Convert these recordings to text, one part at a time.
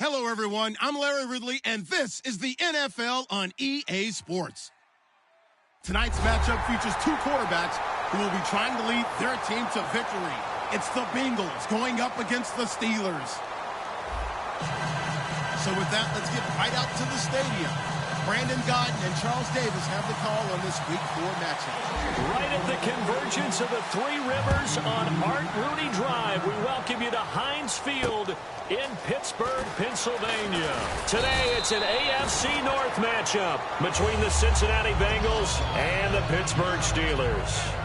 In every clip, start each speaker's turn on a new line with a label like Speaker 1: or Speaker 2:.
Speaker 1: Hello, everyone. I'm Larry Ridley, and this is the NFL on EA Sports. Tonight's matchup features two quarterbacks who will be trying to lead their team to victory. It's the Bengals going up against the Steelers. So with that, let's get right out to the stadium. Brandon Godden and Charles Davis have the call on this Week 4 matchup.
Speaker 2: Right at the convergence of the Three Rivers on Art Rooney Drive, we welcome you to Heinz Field in Pittsburgh, Pennsylvania. Today, it's an AFC North matchup between the Cincinnati Bengals and the Pittsburgh Steelers.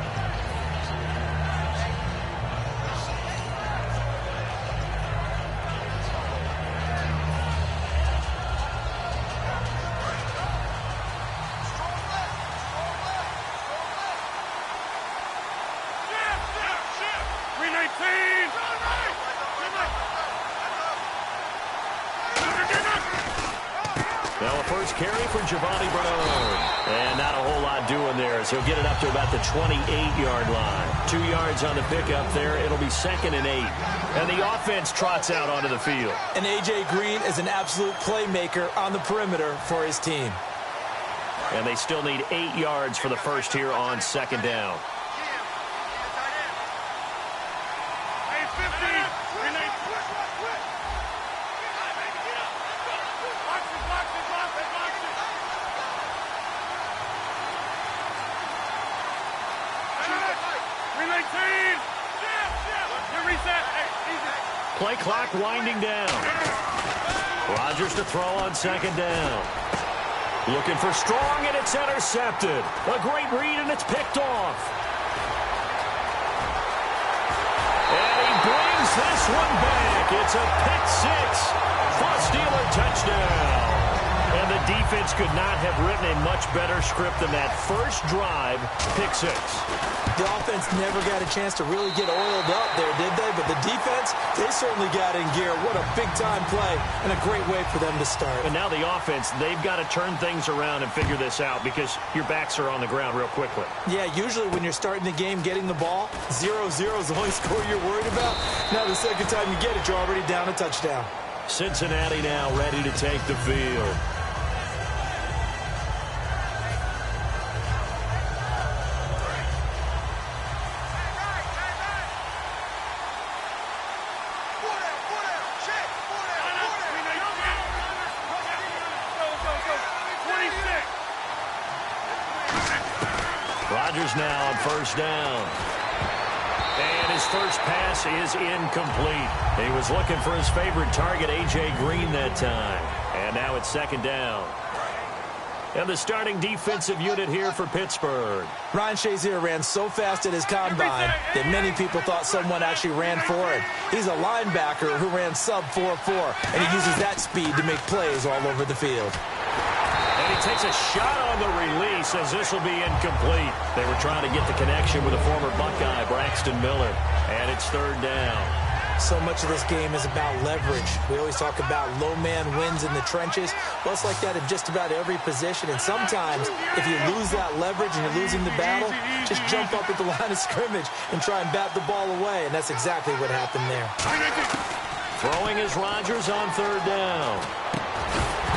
Speaker 2: Now a first carry for Giovanni Bernard. And not a whole lot doing there, so he'll get it up to about the 28-yard line. 2 yards on the pickup there. It'll be 2nd and 8. And the offense trots out onto the field.
Speaker 3: And A.J. Green is an absolute playmaker on the perimeter for his team.
Speaker 2: And they still need 8 yards for the first here on 2nd down. Play clock winding down. Rodgers to throw on 2nd down. Looking for Strong, and it's intercepted. A great read, and it's picked off. And he brings this one back. It's a pick six for a Steeler touchdown. And the defense could not have written a much better script than that first drive, pick six.
Speaker 3: The offense never got a chance to really get oiled up there, did they? But the defense, they certainly got in gear. What a big-time play and a great way for them to start.
Speaker 2: And now the offense, they've got to turn things around and figure this out because your backs are on the ground real quickly.
Speaker 3: Yeah, usually when you're starting the game getting the ball, 0-0 is the only score you're worried about. Now the second time you get it, you're already down a touchdown.
Speaker 2: Cincinnati now ready to take the field. Rodgers now on first down. And his first pass is incomplete. He was looking for his favorite target, A.J. Green, that time. And now it's 2nd down. And the starting defensive unit here for Pittsburgh.
Speaker 3: Ryan Shazier ran so fast at his combine that many people thought someone actually ran for him. He's a linebacker who ran sub 4.4, and he uses that speed to make plays all over the field.
Speaker 2: And he takes a shot on the release as this will be incomplete. They were trying to get the connection with a former Buckeye, Braxton Miller. And it's 3rd down.
Speaker 3: So much of this game is about leverage. We always talk about low man wins in the trenches. Well, it's like that in just about every position. And sometimes, if you lose that leverage and you're losing the battle, just jump up at the line of scrimmage and try and bat the ball away. And that's exactly what happened there.
Speaker 2: Throwing is Rodgers on 3rd down.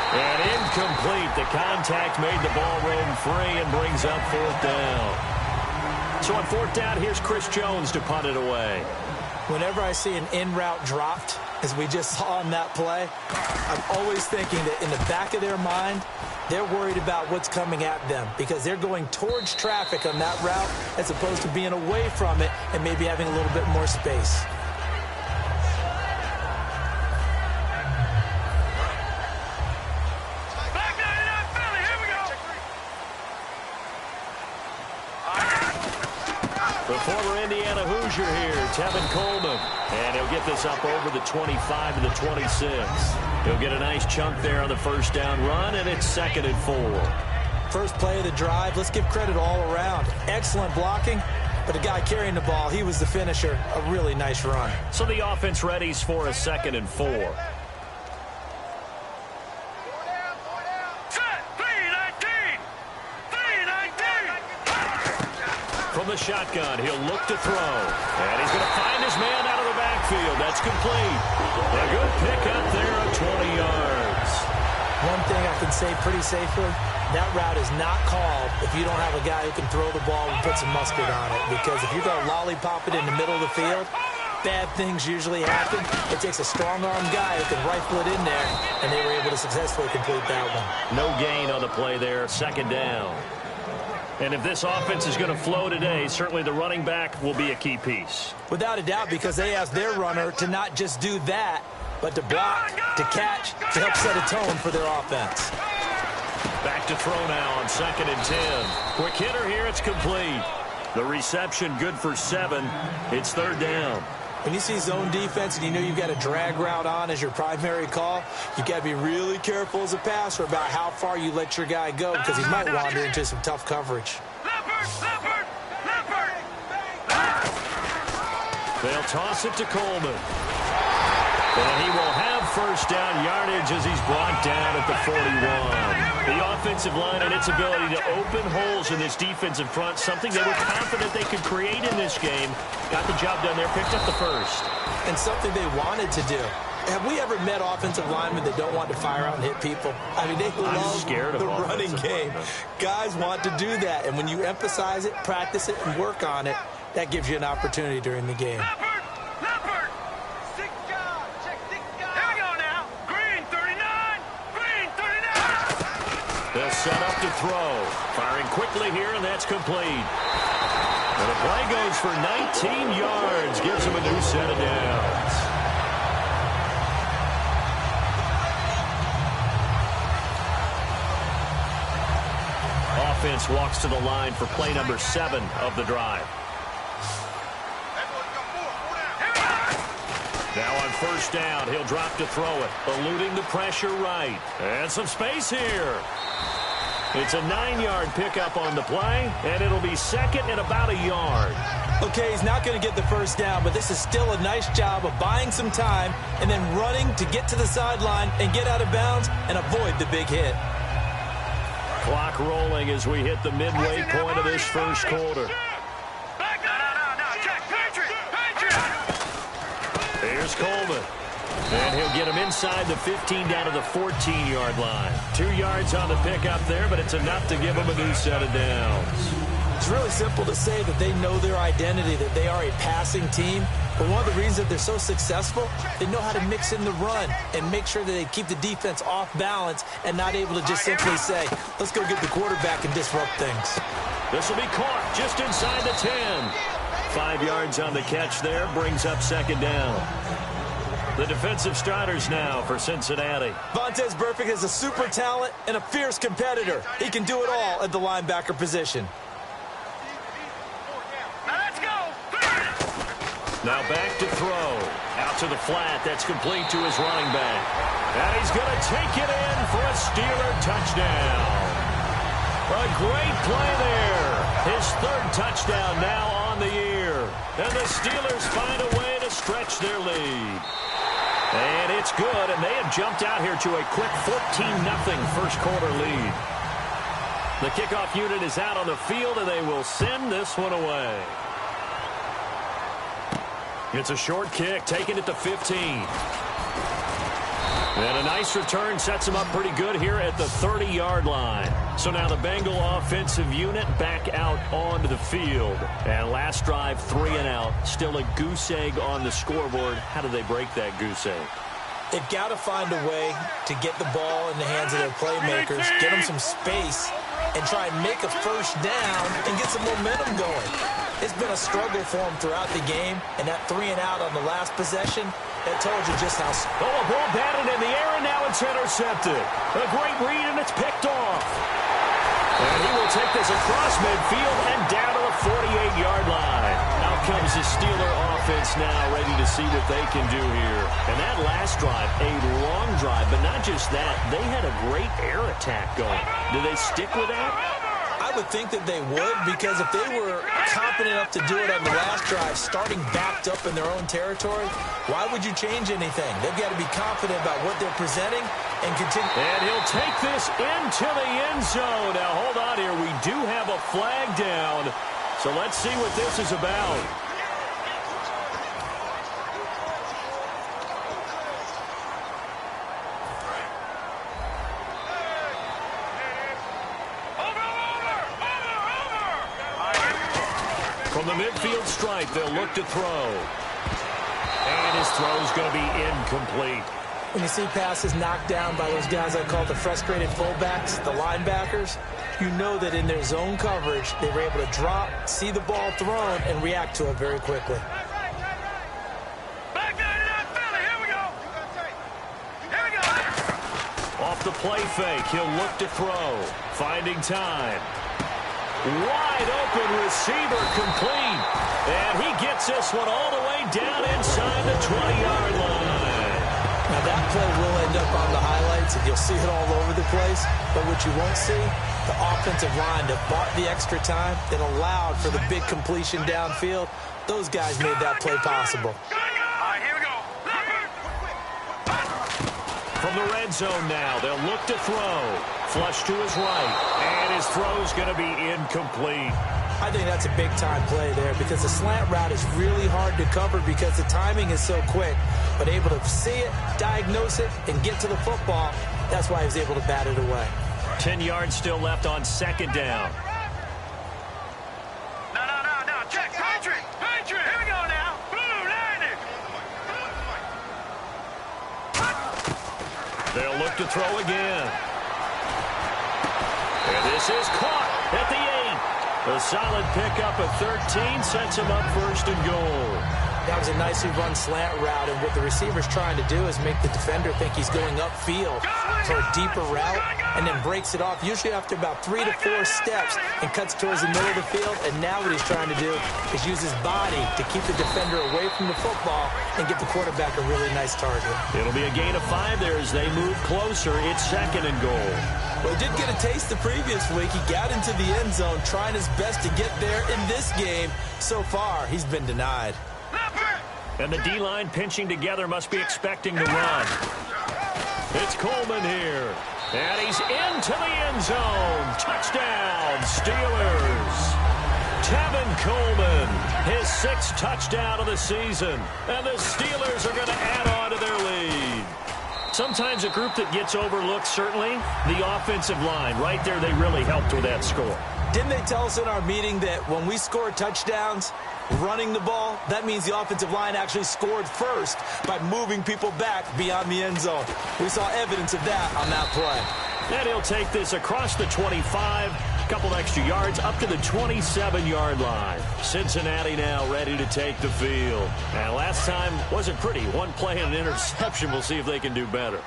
Speaker 2: And incomplete. The contact made the ball roam free and brings up 4th down. So on 4th down, here's Chris Jones to punt it away.
Speaker 3: Whenever I see an in-route dropped, as we just saw on that play, I'm always thinking that in the back of their mind, they're worried about what's coming at them because they're going towards traffic on that route as opposed to being away from it and maybe having a little bit more space.
Speaker 2: The former Indiana Hoosier here, Tevin Coleman. And he'll get this up over the 25 to the 26. He'll get a nice chunk there on the first down run, and it's 2nd and 4.
Speaker 3: First play of the drive, let's give credit all around. Excellent blocking, but the guy carrying the ball, he was the finisher. A really nice run.
Speaker 2: So the offense readies for a 2nd and 4. From the shotgun, he'll look to throw. And he's going to find his man out of the backfield. That's complete. A good pick up there, a 20
Speaker 3: thing I can say pretty safely, that route is not called if you don't have a guy who can throw the ball and put some mustard on it. Because if you're going to lollipop it in the middle of the field, bad things usually happen. It takes a strong-armed guy who can rifle it in there, and they were able to successfully complete that one.
Speaker 2: No gain on the play there, second down. And if this offense is going to flow today, certainly the running back will be a key piece.
Speaker 3: Without a doubt, because they asked their runner to not just do that, but to block, to catch, to help set a tone for their offense.
Speaker 2: Back to throw now on 2nd and 10. Quick hitter here, it's complete. The reception good for 7. It's 3rd down.
Speaker 3: When you see zone defense and you know you've got a drag route on as your primary call, you've got to be really careful as a passer about how far you let your guy go because he might wander into some tough coverage.
Speaker 2: They'll toss it to Coleman. And he will have first down yardage as he's brought down at the 41. The offensive line and its ability to open holes in this defensive front, something they were confident they could create in this game. Got the job done there, picked up the first.
Speaker 3: And something they wanted to do. Have we ever met offensive linemen that don't want to fire out and hit people? I mean, they love the running game. Guys want to do that, and when you emphasize it, practice it, and work on it, that gives you an opportunity during the game.
Speaker 2: They'll set up to throw. Firing quickly here, and that's complete. And the play goes for 19 yards. Gives him a new set of downs. Offense walks to the line for play number 7 of the drive. Now on first down, he'll drop to throw it, eluding the pressure right. And some space here. It's a 9-yard pickup on the play, and it'll be 2nd and about a yard.
Speaker 3: Okay, he's not going to get the first down, but this is still a nice job of buying some time and then running to get to the sideline and get out of bounds and avoid the big hit.
Speaker 2: Clock rolling as we hit the midway point of this first quarter. Here's Coleman. And he'll get him inside the 15 down to the 14-yard line. 2 yards on the pickup there, but it's enough to give him a new set of downs.
Speaker 3: It's really simple to say that they know their identity, that they are a passing team. But one of the reasons that they're so successful, they know how to mix in the run and make sure that they keep the defense off balance and not able to just simply say, let's go get the quarterback and disrupt things.
Speaker 2: This will be caught just inside the 10. 5 yards on the catch there, brings up 2nd down. The defensive starters now for Cincinnati.
Speaker 3: Vontaze Burfict is a super talent and a fierce competitor. He can do it all at the linebacker position.
Speaker 2: Now back to throw. Out to the flat. That's complete to his running back. And he's going to take it in for a Steeler touchdown. A great play there. His 3rd touchdown now on the year. And the Steelers find a way to stretch their lead. And it's good, and they have jumped out here to a quick 14-0 first quarter lead. The kickoff unit is out on the field, and they will send this one away. It's a short kick, taking it to 15. And a nice return sets him up pretty good here at the 30-yard line. So now the Bengal offensive unit back out onto the field. And last drive, 3 and out. Still a goose egg on the scoreboard. How do they break that goose egg?
Speaker 3: They've got to find a way to get the ball in the hands of their playmakers, get them some space, and try and make a first down and get some momentum going. It's been a struggle for them throughout the game, and that 3 and out on the last possession, that told you just how...
Speaker 2: Oh, a ball batted in the air, and now it's intercepted. A great read, and it's picked off. And he will take this across midfield and down to the 48-yard line. Out comes the Steeler offense now, ready to see what they can do here. And that last drive, a long drive, but not just that. They had a great air attack going. Do they stick with that?
Speaker 3: I would think that they would, because if they were confident enough to do it on the last drive, starting backed up in their own territory, why would you change anything? They've got to be confident about what they're presenting and continue.
Speaker 2: And he'll take this into the end zone. Now, hold on here. We do have a flag down, so let's see what this is about. the midfield stripe, they'll look to throw. And his throw's going to be incomplete.
Speaker 3: When you see passes knocked down by those guys I call the frustrated fullbacks, the linebackers, you know that in their zone coverage, they were able to drop, see the ball thrown, and react to it very quickly.
Speaker 2: Off the play fake, he'll look to throw. Finding time. Wide open receiver, complete. And he gets this one all the way down inside the 20-yard line.
Speaker 3: Now that play will end up on the highlights, and you'll see it all over the place. But what you won't see, the offensive line that bought the extra time, that allowed for the big completion downfield, those guys made that play possible.
Speaker 2: From the red zone now, they'll look to throw. Flush to his right, and his throw's going to be incomplete.
Speaker 3: I think that's a big-time play there because the slant route is really hard to cover because the timing is so quick. But able to see it, diagnose it, and get to the football, that's why he was able to bat it away.
Speaker 2: 10 yards still left on second down.
Speaker 4: No. Check. Patrick. Here we go now. Boom, landed.
Speaker 2: They'll look to throw again. And this is caught at the 8. A solid pickup of 13 sets him up first and goal.
Speaker 3: That was a nicely run slant route, and what the receiver's trying to do is make the defender think he's going upfield for a deeper route, and then breaks it off, usually after about 3 to 4 steps, and cuts towards the middle of the field. And now what he's trying to do is use his body to keep the defender away from the football and give the quarterback a really nice target.
Speaker 2: It'll be a gain of 5 there as they move closer. It's second and goal.
Speaker 3: Well, he did get a taste the previous week. He got into the end zone, trying his best to get there in this game. So far, he's been denied.
Speaker 2: And the D-line pinching together must be expecting to run. It's Coleman here. And he's into the end zone. Touchdown, Steelers. Tevin Coleman, his 6th touchdown of the season. And the Steelers are going to add on to their lead. Sometimes a group that gets overlooked, certainly, the offensive line. Right there, they really helped with that score.
Speaker 3: Didn't they tell us in our meeting that when we score touchdowns, running the ball, that means the offensive line actually scored first by moving people back beyond the end zone? We saw evidence of that on that play.
Speaker 2: And he'll take this across the 25, a couple extra yards, up to the 27-yard line. Cincinnati now ready to take the field. And last time wasn't pretty. One play and an interception. We'll see if they can do better.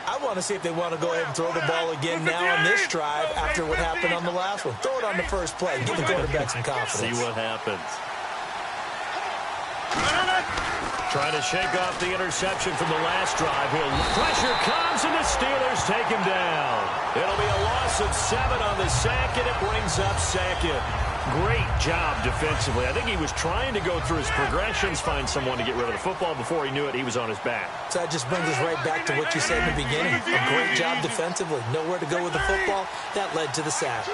Speaker 3: I want to see if they want to go ahead and throw the ball again now on this drive after what happened on the last one. Throw it on the first play. Give the quarterback some confidence.
Speaker 2: See what happens. Trying to shake off the interception from the last drive. Pressure comes, and the Steelers take him down. It'll be a loss of 7 on the sack, and it brings up second. Great job defensively. I think he was trying to go through his progressions, find someone to get rid of the football. Before he knew it, he was on his back.
Speaker 3: So that just brings us right back to what you said in the beginning. A great job defensively. Nowhere to go with the football. That led to the sack.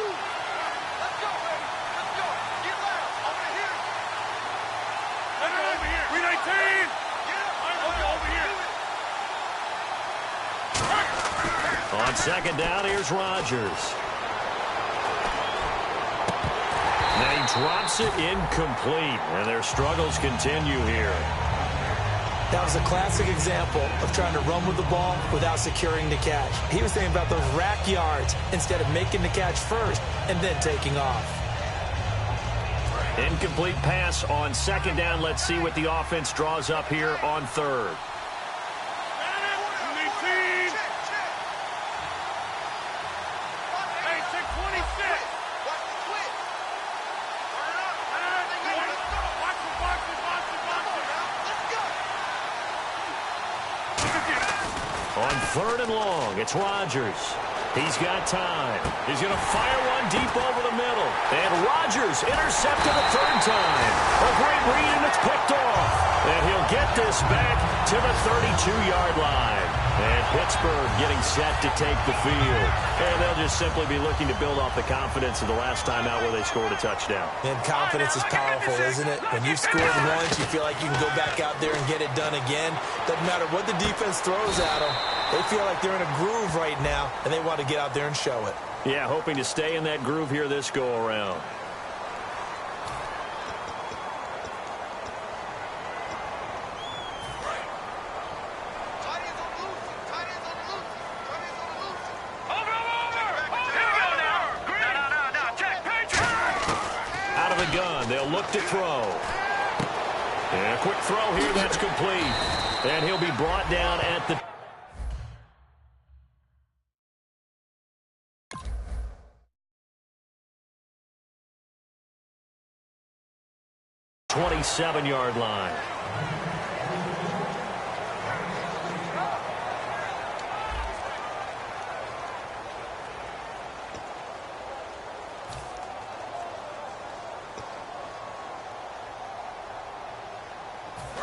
Speaker 2: On second down, here's Rodgers. Now he drops it incomplete, and their struggles continue here.
Speaker 3: That was a classic example of trying to run with the ball without securing the catch. He was thinking about those rack yards instead of making the catch first and then taking off.
Speaker 2: Incomplete pass on second down. Let's see what the offense draws up here on third. On third and long, it's Rodgers. He's got time. He's going to fire one deep over the middle. And Rodgers intercepted a third time. A great read, and it's picked off. And he'll get this back to the 32-yard line. And Pittsburgh getting set to take the field. And they'll just simply be looking to build off the confidence of the last time out where they scored a touchdown.
Speaker 3: And confidence is powerful, isn't it? When you've scored once, you feel like you can go back out there and get it done again. Doesn't matter what the defense throws at them. They feel like they're in a groove right now, and they want to get out there and show it.
Speaker 2: Yeah, hoping to stay in that groove here this go-around. they'll look to throw. And a quick throw here, that's complete. And he'll be brought down at the 27-yard line.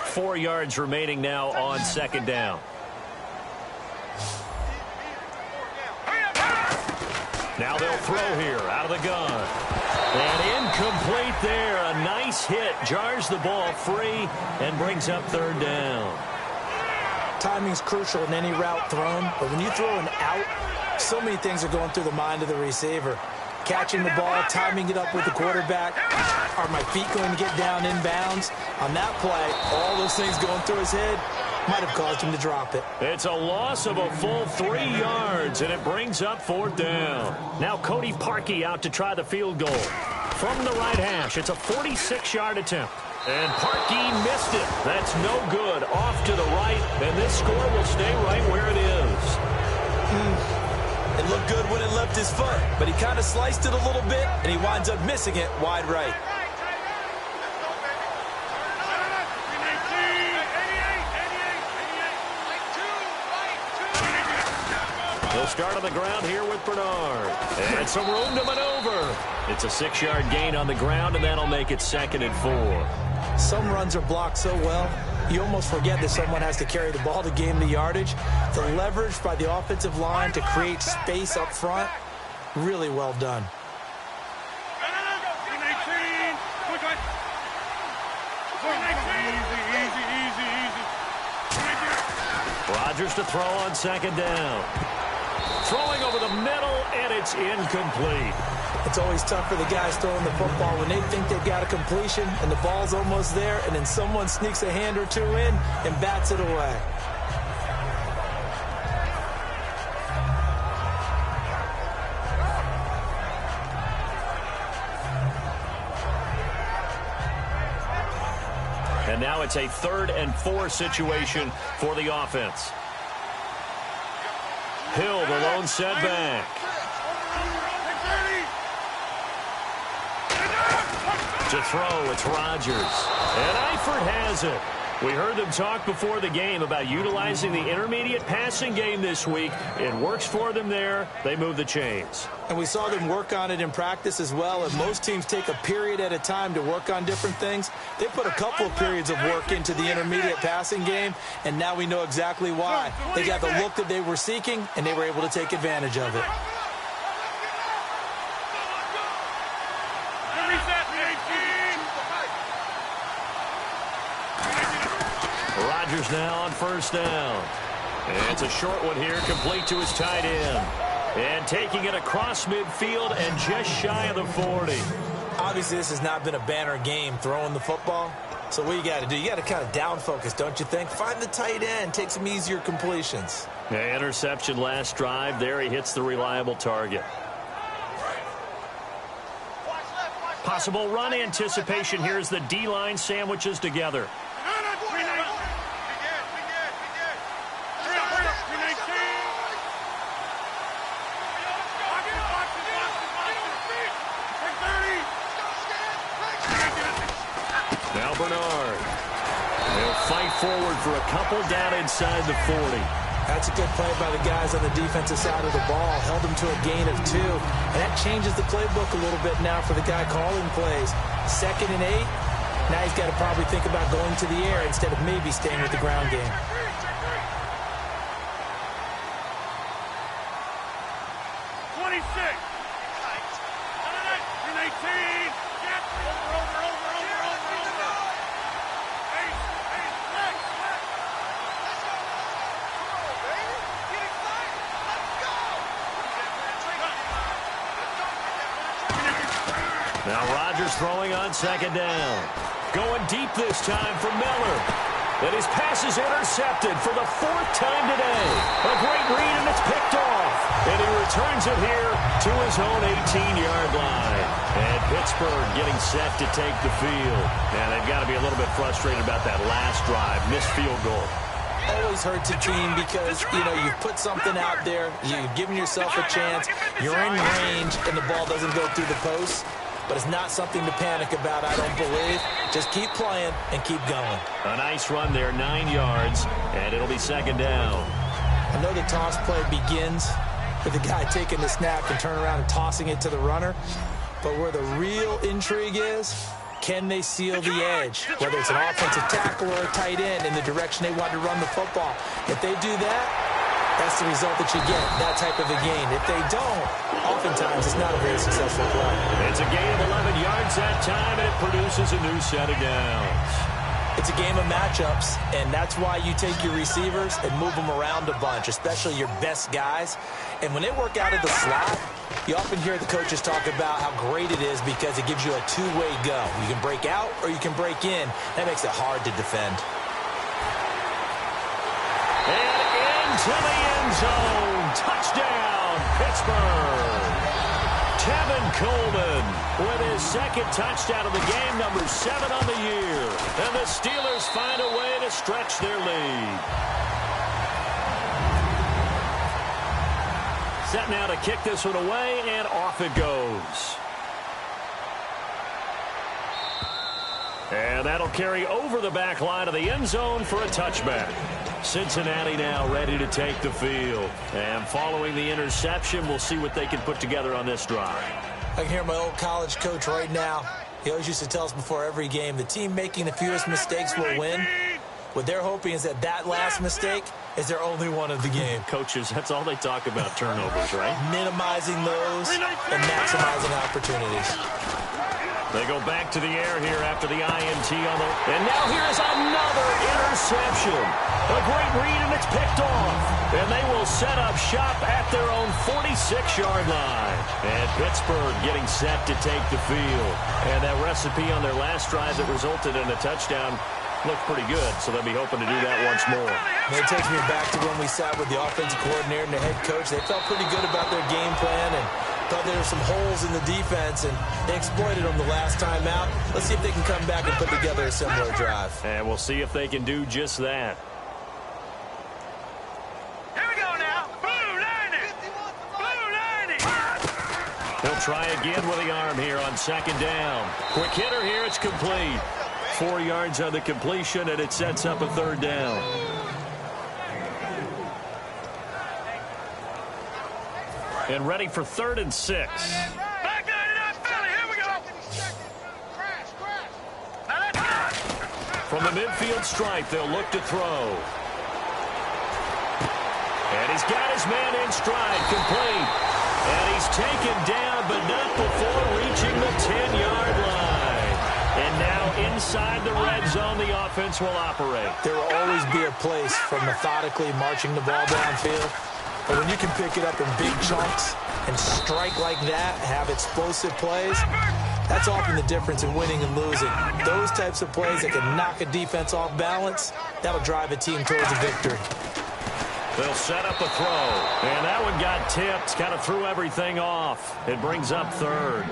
Speaker 2: Four yards remaining now on second down. Now they'll throw here out of the gun. And incomplete there. A nice hit. Jars the ball free and brings up third down.
Speaker 3: Timing's crucial in any route thrown, but when you throw an out, so many things are going through the mind of the receiver. Catching the ball, timing it up with the quarterback. Are my feet going to get down in bounds? On that play, all those things going through his head might have caused him to drop it.
Speaker 2: It's a loss of a full 3 yards, and it brings up fourth down. Now Cody Parkey out to try the field goal. From the right hash, it's a 46-yard attempt. And Parkey missed it. That's no good. Off to the right, and this score will stay right where it is.
Speaker 3: It looked good when it left his foot, but he kind of sliced it a little bit, and he winds up missing it wide right.
Speaker 2: They'll start on the ground here with Bernard. And some room to maneuver. It's a 6-yard gain on the ground, and that'll make it 2nd and 4.
Speaker 3: Some runs are blocked so well, you almost forget that someone has to carry the ball to gain the yardage. The leverage by the offensive line to create space up front, really well done.
Speaker 2: Rodgers to throw on second down. Throwing over the middle, and it's incomplete.
Speaker 3: It's always tough for the guys throwing the football when they think they've got a completion and the ball's almost there, and then someone sneaks a hand or two in and bats it away.
Speaker 2: And now it's a 3rd and 4 situation for the offense. Hill, the lone setback. To throw, it's Rodgers. And Eifert has it. We heard them talk before the game about utilizing the intermediate passing game this week. It works for them there. They move the chains.
Speaker 3: And we saw them work on it in practice as well. And most teams take a period at a time to work on different things. They put a couple of periods of work into the intermediate passing game, and now we know exactly why. They got the look that they were seeking, and they were able to take advantage of it.
Speaker 2: Rodgers now on first down. And it's a short one here, complete to his tight end. And taking it across midfield and just shy of the 40.
Speaker 3: Obviously, this has not been a banner game throwing the football. So what you got to do, you got to kind of down focus, don't you think? Find the tight end, take some easier completions.
Speaker 2: Yeah, interception last drive. There he hits the reliable target. Possible run anticipation here as the D-line sandwiches together. Now Bernard. They'll fight forward for a couple down inside the 40.
Speaker 3: That's a good play by the guys on the defensive side of the ball. Held them to a gain of 2. And that changes the playbook a little bit now for the guy calling plays. 2nd and 8. Now he's got to probably think about going to the air instead of maybe staying with the ground game.
Speaker 2: Now Rodgers throwing on second down. Going deep this time for Miller. And his pass is intercepted for the 4th time today. A great read, and it's picked off. And he returns it here to his own 18-yard line. And Pittsburgh getting set to take the field. And they've got to be a little bit frustrated about that last drive. Missed field goal.
Speaker 3: Always hurts a team because, you've put something out there, you've given yourself a chance, you're in range, and the ball doesn't go through the post. But it's not something to panic about, I don't believe. Just keep playing and keep going.
Speaker 2: A nice run there, 9 yards, and it'll be 2nd down.
Speaker 3: I know the toss play begins with the guy taking the snap and turning around and tossing it to the runner. But where the real intrigue is, can they seal the edge? Whether it's an offensive tackle or a tight end in the direction they want to run the football. If they do that, that's the result that you get, that type of a gain. If they don't, oftentimes it's not a very successful play.
Speaker 2: It's a gain of 11 yards that time, and it produces a new set of downs.
Speaker 3: It's a game of matchups, and that's why you take your receivers and move them around a bunch, especially your best guys. And when they work out of the slot, you often hear the coaches talk about how great it is because it gives you a two-way go. You can break out or you can break in. That makes it hard to defend.
Speaker 2: And into the end zone. Touchdown, Pittsburgh. Tevin Coleman with his 2nd touchdown of the game, number 7 on the year. And the Steelers find a way to stretch their lead. Set now to kick this one away, and off it goes. And that'll carry over the back line of the end zone for a touchback. Cincinnati now ready to take the field. And following the interception, we'll see what they can put together on this drive.
Speaker 3: I can hear my old college coach right now. He always used to tell us before every game, the team making the fewest mistakes will win. What they're hoping is that last mistake is their only one of the game.
Speaker 2: Coaches, that's all they talk about, turnovers, right?
Speaker 3: Minimizing those and maximizing opportunities.
Speaker 2: They go back to the air here after the INT on the... And now here's another interception. A great read, and it's picked off. And they will set up shop at their own 46-yard line. And Pittsburgh getting set to take the field. And that recipe on their last drive that resulted in a touchdown looked pretty good, so they'll be hoping to do that once more.
Speaker 3: It takes me back to when we sat with the offensive coordinator and the head coach. They felt pretty good about their game plan and thought there were some holes in the defense, and they exploited them the last time out. Let's see if they can come back and put together a similar drive.
Speaker 2: And we'll see if they can do just that.
Speaker 4: Here we go now. Blue 90. Blue 90.
Speaker 2: He'll try again with the arm here on 2nd down. Quick hitter here, it's complete. 4 yards on the completion, and it sets up a 3rd down. And ready for 3rd and 6.
Speaker 4: Back 99 Philly. Here we go. Now let's go.
Speaker 2: From the midfield stripe, they'll look to throw. And he's got his man in stride, complete. And he's taken down, but not before reaching the 10-yard line. And now inside the red zone, the offense will operate.
Speaker 3: There will always be a place for methodically marching the ball downfield. But when you can pick it up in big chunks and strike like that, have explosive plays, that's often the difference in winning and losing. Those types of plays that can knock a defense off balance, that'll drive a team towards a victory.
Speaker 2: They'll set up a throw. And that one got tipped, kind of threw everything off. It brings up 3rd.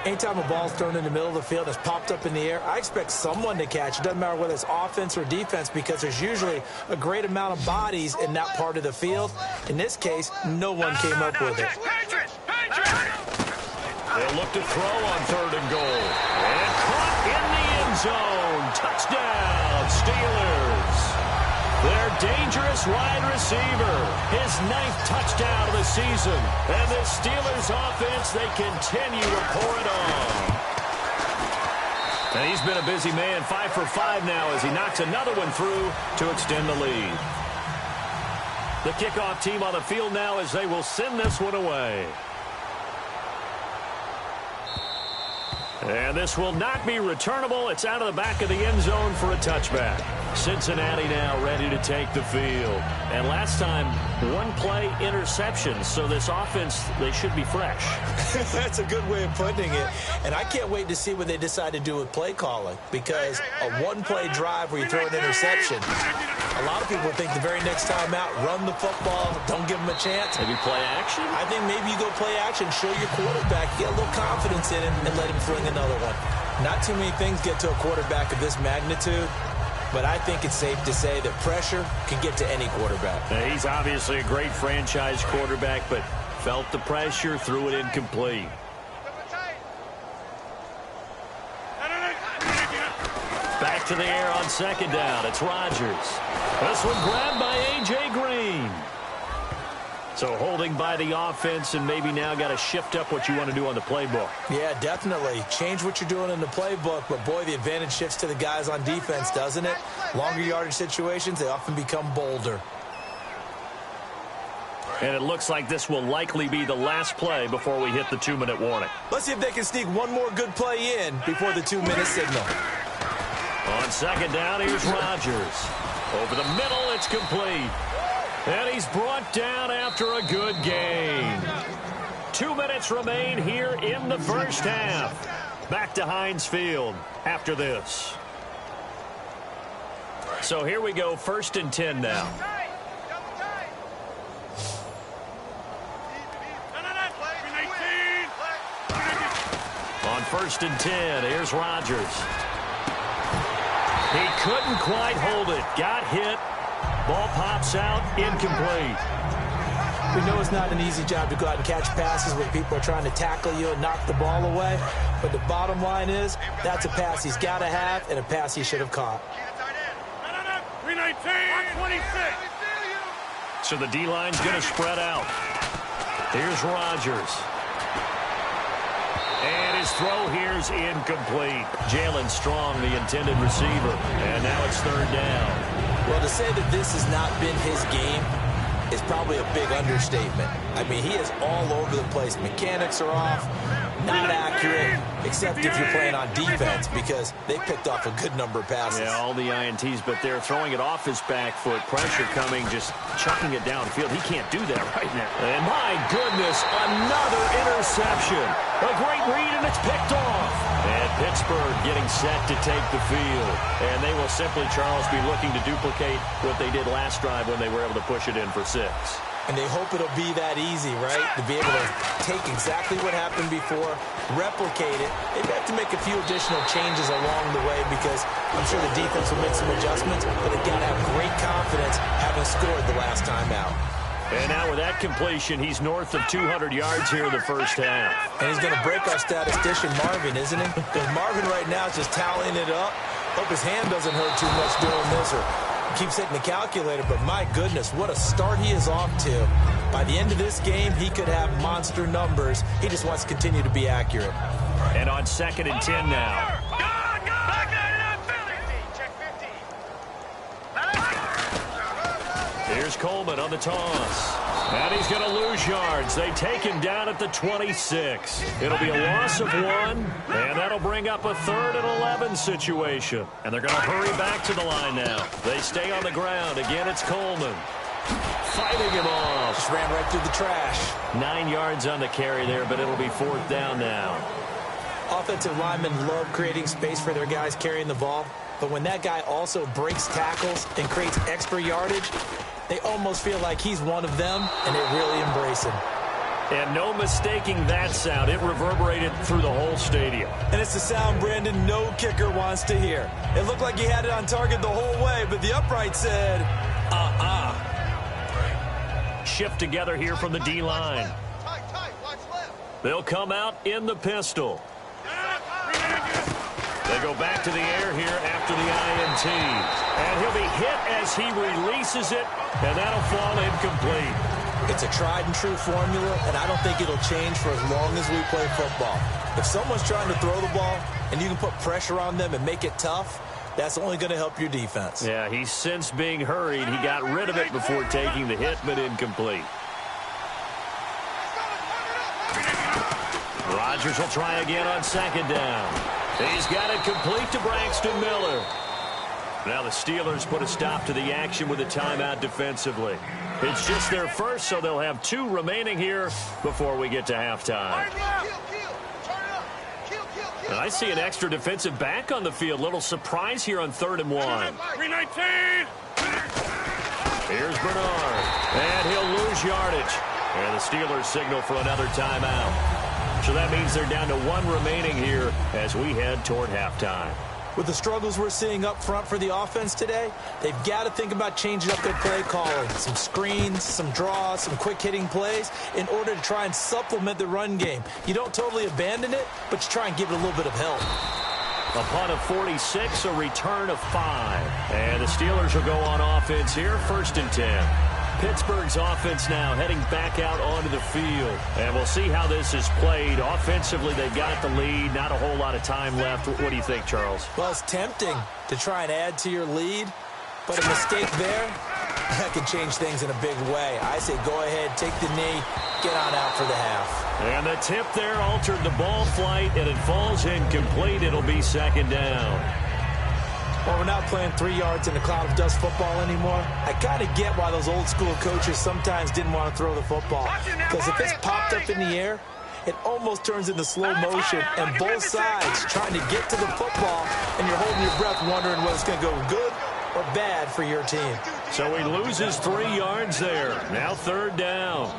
Speaker 3: Anytime a ball's thrown in the middle of the field and it's popped up in the air, I expect someone to catch. It doesn't matter whether it's offense or defense because there's usually a great amount of bodies in that part of the field. In this case, no one came up with it.
Speaker 2: They'll look to throw on 3rd and goal. And caught in the end zone. Touchdown, Steelers. Their dangerous wide receiver, his 9th touchdown of the season. And the Steelers offense, they continue to pour it on. And he's been a busy man, 5 for 5 now as he knocks another one through to extend the lead. The kickoff team on the field now as they will send this one away. And this will not be returnable. It's out of the back of the end zone for a touchback. Cincinnati now ready to take the field. And last time, one play interception. So this offense, they should be fresh.
Speaker 3: That's a good way of putting it. And I can't wait to see what they decide to do with play calling. Because a one-play drive where you throw an interception, a lot of people think the very next time out, run the football, don't give them a chance.
Speaker 2: Maybe play action?
Speaker 3: I think maybe you go play action, show your quarterback, get a little confidence in him, and let him fling another one. Not too many things get to a quarterback of this magnitude. But I think it's safe to say that pressure can get to any quarterback.
Speaker 2: He's obviously a great franchise quarterback, but felt the pressure, threw it incomplete. Back to the air on second down. It's Rodgers. This one grabbed by A.J. Green. So holding by the offense, and maybe now got to shift up what you want to do on the playbook.
Speaker 3: Yeah, definitely. Change what you're doing in the playbook, but boy, the advantage shifts to the guys on defense, doesn't it? Longer yardage situations, they often become bolder.
Speaker 2: And it looks like this will likely be the last play before we hit the 2-minute warning.
Speaker 3: Let's see if they can sneak one more good play in before the 2-minute signal.
Speaker 2: On second down, here's Rodgers. Over the middle, it's complete. And he's brought down after a good gain. 2 minutes remain here in the first half. Back to Heinz Field after this. So here we go, 1st and 10 now. On 1st and 10, here's Rodgers. He couldn't quite hold it. Got hit. Ball pops out, incomplete.
Speaker 3: We know it's not an easy job to go out and catch passes when people are trying to tackle you and knock the ball away. But the bottom line is, that's a pass he's got to have and a pass he should have caught.
Speaker 4: 319,
Speaker 2: So the D-line's going to spread out. Here's Rodgers. And his throw here's incomplete. Jalen Strong, the intended receiver. And now it's 3rd down.
Speaker 3: Well, to say that this has not been his game is probably a big understatement. I mean, he is all over the place. Mechanics are off, not accurate, except if you're playing on defense because they picked off a good number of passes.
Speaker 2: Yeah, all the INTs, but they're throwing it off his back foot. Pressure coming, just chucking it downfield. He can't do that right now. And my goodness, another interception. A great read, and it's picked off. And Pittsburgh getting set to take the field. And they will simply, Charles, be looking to duplicate what they did last drive when they were able to push it in for 6.
Speaker 3: And they hope it'll be that easy, right? To be able to take exactly what happened before, replicate it. They have to make a few additional changes along the way because I'm sure the defense will make some adjustments, but they've got to have great confidence having scored the last time out.
Speaker 2: And now with that completion, he's north of 200 yards here in the first half.
Speaker 3: And he's going to break our statistician, Marvin, isn't he? Because Marvin right now is just tallying it up. Hope his hand doesn't hurt too much doing this or keeps hitting the calculator, but my goodness, what a start he is off to. By the end of this game, he could have monster numbers. He just wants to continue to be accurate.
Speaker 2: And on 2nd and 10 now. Here's Coleman on the toss. And he's going to lose yards. They take him down at the 26. It'll be a loss of 1, and that'll bring up a 3rd and 11 situation. And they're going to hurry back to the line now. They stay on the ground. Again, it's Coleman. Fighting him off.
Speaker 3: Just ran right through the trash.
Speaker 2: 9 yards on the carry there, but it'll be 4th down now.
Speaker 3: Offensive linemen love creating space for their guys carrying the ball. But when that guy also breaks tackles and creates extra yardage, they almost feel like he's one of them, and they really embrace him.
Speaker 2: And no mistaking that sound. It reverberated through the whole stadium.
Speaker 3: And it's the sound, Brandon, no kicker wants to hear. It looked like he had it on target the whole way, but the upright said,
Speaker 2: Shift together here from the D-line. They'll come out in the pistol. They go back to the air here after the INT. And he'll be hit as he releases it, and that'll fall incomplete.
Speaker 3: It's a tried-and-true formula, and I don't think it'll change for as long as we play football. If someone's trying to throw the ball, and you can put pressure on them and make it tough, that's only going to help your defense.
Speaker 2: Yeah, he's since being hurried. He got rid of it before taking the hit, but incomplete. Rodgers will try again on 2nd down. He's got it complete to Braxton Miller. Now the Steelers put a stop to the action with a timeout defensively. It's just their first, so they'll have 2 remaining here before we get to halftime. And I see an extra defensive back on the field. Little surprise here on 3rd and 1.
Speaker 4: 319.
Speaker 2: Here's Bernard, and he'll lose yardage. And the Steelers signal for another timeout. So that means they're down to 1 remaining here as we head toward halftime.
Speaker 3: With the struggles we're seeing up front for the offense today, they've got to think about changing up their play calling. Some screens, some draws, some quick-hitting plays in order to try and supplement the run game. You don't totally abandon it, but you try and give it a little bit of help.
Speaker 2: A punt of 46, a return of 5. And the Steelers will go on offense here, 1st and 10. Pittsburgh's offense now heading back out onto the field. And we'll see how this is played. Offensively, they've got the lead. Not a whole lot of time left. What do you think, Charles?
Speaker 3: Well, it's tempting to try and add to your lead, but a mistake there, that could change things in a big way. I say go ahead, take the knee, get on out for the half.
Speaker 2: And the tip there altered the ball flight, and it falls incomplete. It'll be 2nd down.
Speaker 3: Well, we're not playing 3 yards in a cloud of dust football anymore. I kind of get why those old school coaches sometimes didn't want to throw the football. Because if it's popped up in the air, it almost turns into slow motion, and both sides trying to get to the football, and you're holding your breath wondering whether it's going to go good or bad for your team.
Speaker 2: So he loses 3 yards there. Now 3rd down.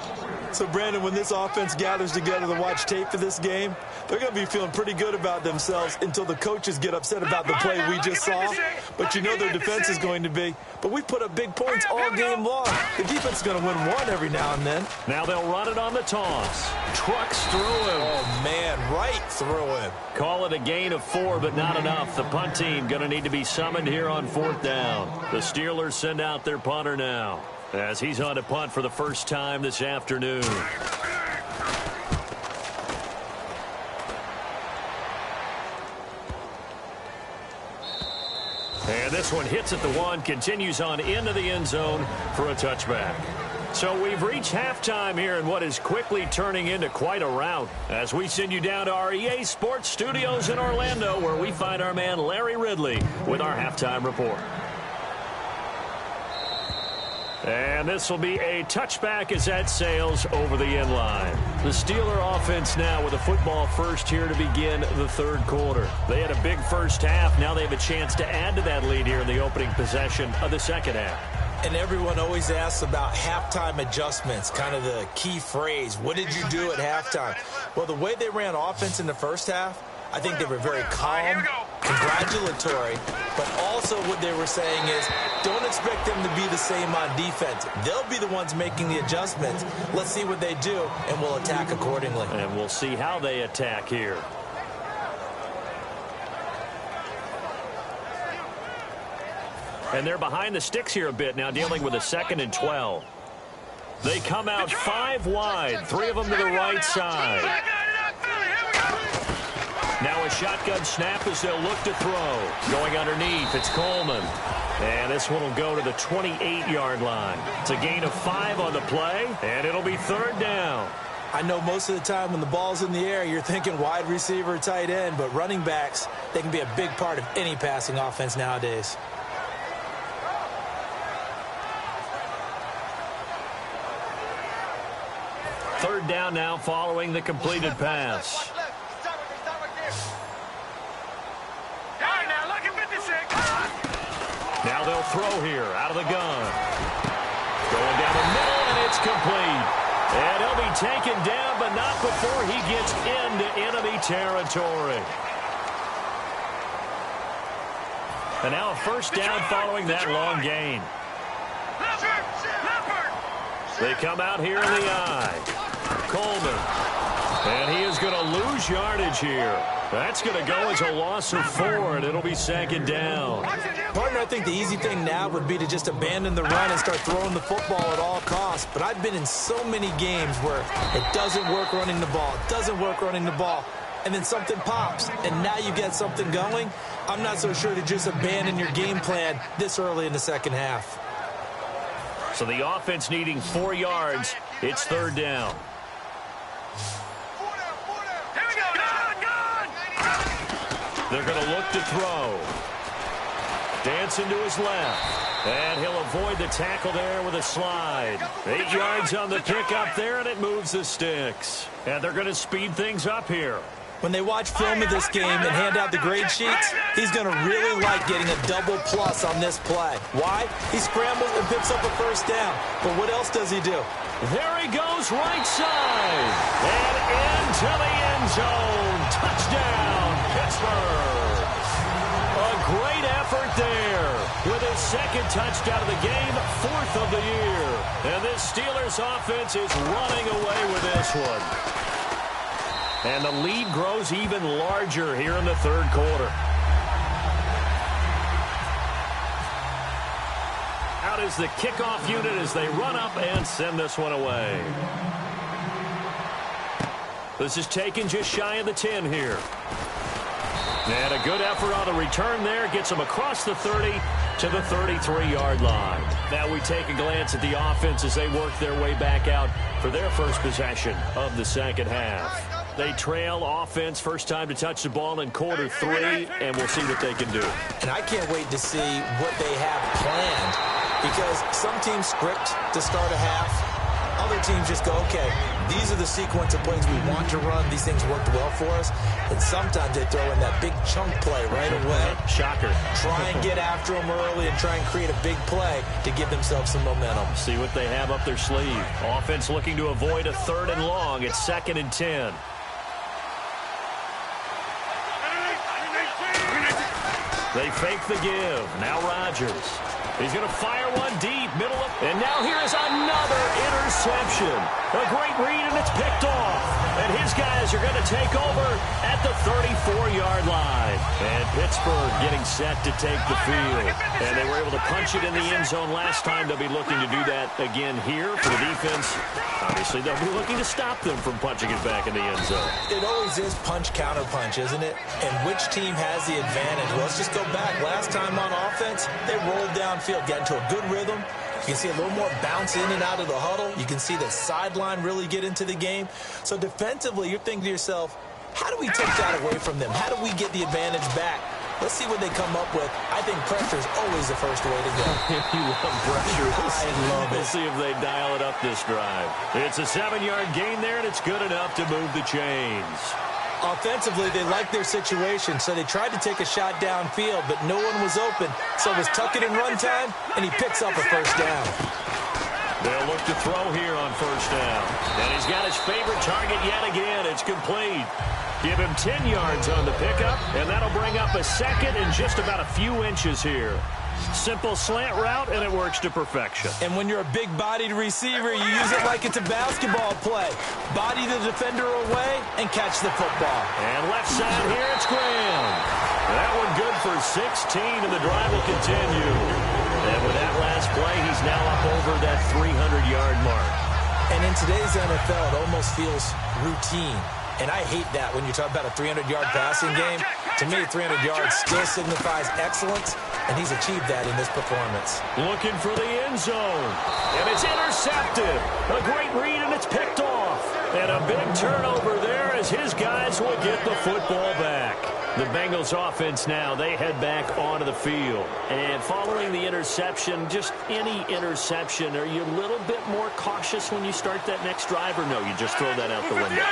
Speaker 3: So, Brandon, when this offense gathers together to watch tape for this game, they're going to be feeling pretty good about themselves until the coaches get upset about the play we just saw. But you know their defense is going to be. But we put up big points all game long. The defense is going to win one every now and then.
Speaker 2: Now they'll run it on the toss. Trucks through him.
Speaker 3: Oh, man, right through him.
Speaker 2: Call it a gain of 4, but not enough. The punt team going to need to be summoned here on 4th down. The Steelers send out their punter now, as he's on to punt for the first time this afternoon. And this one hits at the 1, continues on into the end zone for a touchback. So we've reached halftime here in what is quickly turning into quite a rout, as we send you down to our EA Sports Studios in Orlando, where we find our man Larry Ridley with our halftime report. And this will be a touchback as that sails over the end line. The Steeler offense now with a football first here to begin the 3rd quarter. They had a big first half. Now they have a chance to add to that lead here in the opening possession of the 2nd half.
Speaker 3: And everyone always asks about halftime adjustments, kind of the key phrase. What did you do at halftime? Well, the way they ran offense in the first half, I think they were very calm, congratulatory, but also what they were saying is don't expect them to be the same on defense. They'll be the ones making the adjustments. Let's see what they do, and we'll attack accordingly.
Speaker 2: And we'll see how they attack here. And they're behind the sticks here a bit now, dealing with a 2nd and 12. They come out 5 wide, 3 of them to the right side. Now a shotgun snap as they'll look to throw. Going underneath, it's Coleman. And this one will go to the 28-yard line. It's a gain of 5 on the play, and it'll be 3rd down.
Speaker 3: I know most of the time when the ball's in the air, you're thinking wide receiver, tight end, but running backs, they can be a big part of any passing offense nowadays.
Speaker 2: Third down now following the completed pass. Now they'll throw here out of the gun. Going down the middle, and it's complete. And he'll be taken down, but not before he gets into enemy territory. And now a first down following that long gain. They come out here in the eye. Coleman. And he is going to lose yardage here. That's going to go as a loss of 4, and it'll be 2nd down.
Speaker 3: Partner, I think the easy thing now would be to just abandon the run and start throwing the football at all costs. But I've been in so many games where it doesn't work running the ball. It doesn't work running the ball. And then something pops, and now you get something going. I'm not so sure to just abandon your game plan this early in the second half.
Speaker 2: So the offense needing 4 yards. It's 3rd down. They're going to look to throw. Dancing to his left. And he'll avoid the tackle there with a slide. 8 yards on the pickup there, and it moves the sticks. And they're going to speed things up here.
Speaker 3: When they watch film of this game and hand out the grade sheets, he's going to really like getting a double plus on this play. Why? He scrambles and picks up a first down. But what else does he do?
Speaker 2: There he goes, right side. And into the end zone. Touchdown, Pittsburgh. A great effort there. With his second touchdown of the game, 4th of the year. And this Steelers offense is running away with this one. And the lead grows even larger here in the third quarter. Out is the kickoff unit as they run up and send this one away. This is taken just shy of the 10 here. And a good effort on the return there. Gets them across the 30 to the 33-yard line. Now we take a glance at the offense as they work their way back out for their first possession of the second half. They trail offense first time to touch the ball in quarter 3, and we'll see what they can do.
Speaker 3: And I can't wait to see what they have planned, because some teams script to start a half. Other teams just go, okay, these are the sequence of plays we want to run. These things worked well for us. And sometimes they throw in that big chunk play right away.
Speaker 2: Shocker.
Speaker 3: Try and get after them early and try and create a big play to give themselves some momentum.
Speaker 2: See what they have up their sleeve. Offense looking to avoid a 3rd and long. It's 2nd and 10. They fake the give. Now Rodgers. He's going to fire one deep, middle of... And now here is another interception. A great read, and it's picked off. And his guys are going to take over at the 34-yard line. And Pittsburgh getting set to take the field. And they were able to punch it in the end zone last time. They'll be looking to do that again here for the defense. Obviously, they'll be looking to stop them from punching it back in the end zone.
Speaker 3: It always is punch-counter-punch, isn't it? And which team has the advantage? Well, let's just go back. Last time on offense, they rolled downfield, got into a good rhythm. You can see a little more bounce in and out of the huddle. You can see the sideline really get into the game. So defensively, you're thinking to yourself, how do we take that away from them? How do we get the advantage back? Let's see what they come up with. I think pressure is always the first way to go.
Speaker 2: You love pressure.
Speaker 3: I love it.
Speaker 2: We'll see if they dial it up this drive. It's a 7-yard gain there, and it's good enough to move the chains.
Speaker 3: Offensively, they liked their situation, so they tried to take a shot downfield, but no one was open. So it was tuck it in run time, and he picks up a first down.
Speaker 2: They'll look to throw here on first down. And he's got his favorite target yet again. It's complete. Give him 10 yards on the pickup, and that'll bring up a second in just about a few inches here. Simple slant route, and it works to perfection.
Speaker 3: And when you're a big-bodied receiver, you use it like it's a basketball play. Body the defender away and catch the football.
Speaker 2: And left side here, it's Graham. That one good for 16, and the drive will continue. And with that last play, he's now up over that 300-yard mark.
Speaker 3: And in today's NFL, it almost feels routine. And I hate that when you talk about a 300-yard passing game. To me, 300 yards still signifies excellence, and he's achieved that in this performance.
Speaker 2: Looking for the end zone, and it's intercepted. A great read, and it's picked off. And a big turnover there as his guys will get the football back. The Bengals offense now, they head back onto the field. And following the interception, just any interception, are you a little bit more cautious when you start that next drive, or no, you just throw that out the window?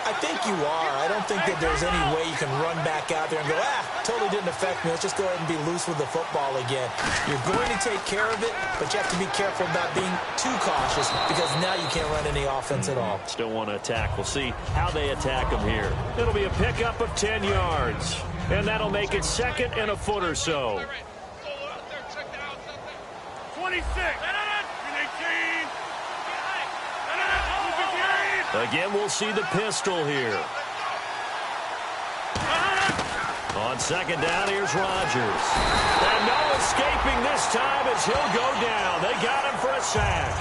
Speaker 3: I think you are. I don't think that there's any way you can run back out there and go, totally didn't affect me. Let's just go ahead and be loose with the football again. You're going to take care of it, but you have to be careful about being too cautious because now you can't run any offense at all.
Speaker 2: Still want to attack. We'll see how they attack them here. It'll be a pickup of 10 yards, and that'll make it second and a foot or so.
Speaker 4: 26.
Speaker 2: Again, we'll see the pistol here. On second down, here's Rodgers. And no escaping this time as he'll go down. They got him for a sack.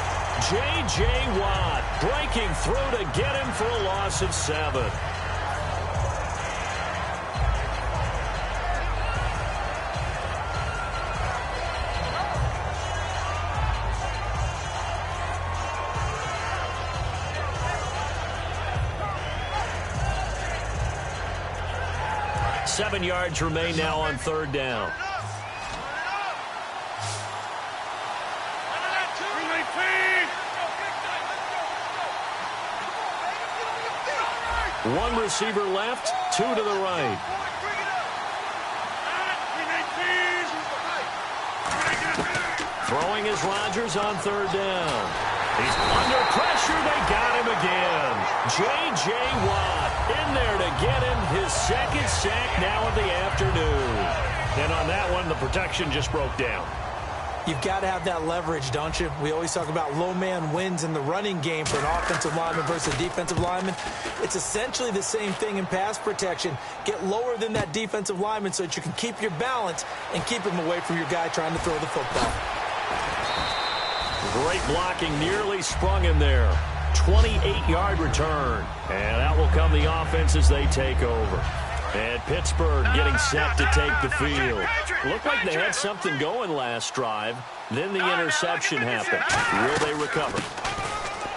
Speaker 2: J.J. Watt breaking through to get him for a loss of 7. Seven yards remain now on third down. One receiver left, two to the right. Throwing is Rodgers on third down. He's under pressure. They got him again. J.J. Watt in there to get him his second sack now of the afternoon. And on that one, the protection just broke down.
Speaker 3: You've got to have that leverage, don't you? We always talk about low man wins in the running game for an offensive lineman versus a defensive lineman. It's essentially the same thing in pass protection. Get lower than that defensive lineman so that you can keep your balance and keep him away from your guy trying to throw the football.
Speaker 2: Great blocking, nearly sprung him there. 28-yard return. And out will come the offense as they take over. And Pittsburgh getting set to take the field. Looked like they had something going last drive. Then the interception happened. Will they recover?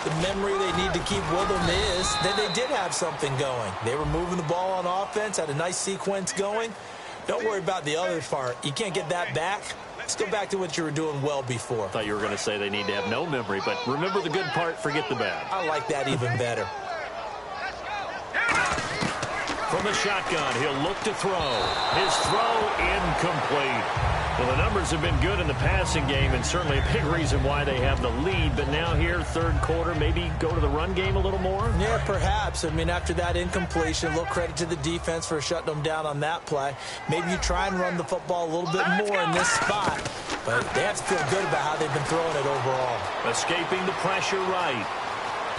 Speaker 3: The memory they need to keep with them is that they did have something going. They were moving the ball on offense, had a nice sequence going. Don't worry about the other part. You can't get that back. Let's go back to what you were doing well before.
Speaker 2: I thought you were going to say they need to have no memory, but remember the good part, forget the bad.
Speaker 3: I like that even better.
Speaker 2: From the shotgun, he'll look to throw. His throw incomplete. Well, the numbers have been good in the passing game, and certainly a big reason why they have the lead. But now here, third quarter, maybe go to the run game a little more?
Speaker 3: Yeah, perhaps. I mean, after that incompletion, a little credit to the defense for shutting them down on that play. Maybe you try and run the football a little bit more in this spot. But they have to feel good about how they've been throwing it overall.
Speaker 2: Escaping the pressure right.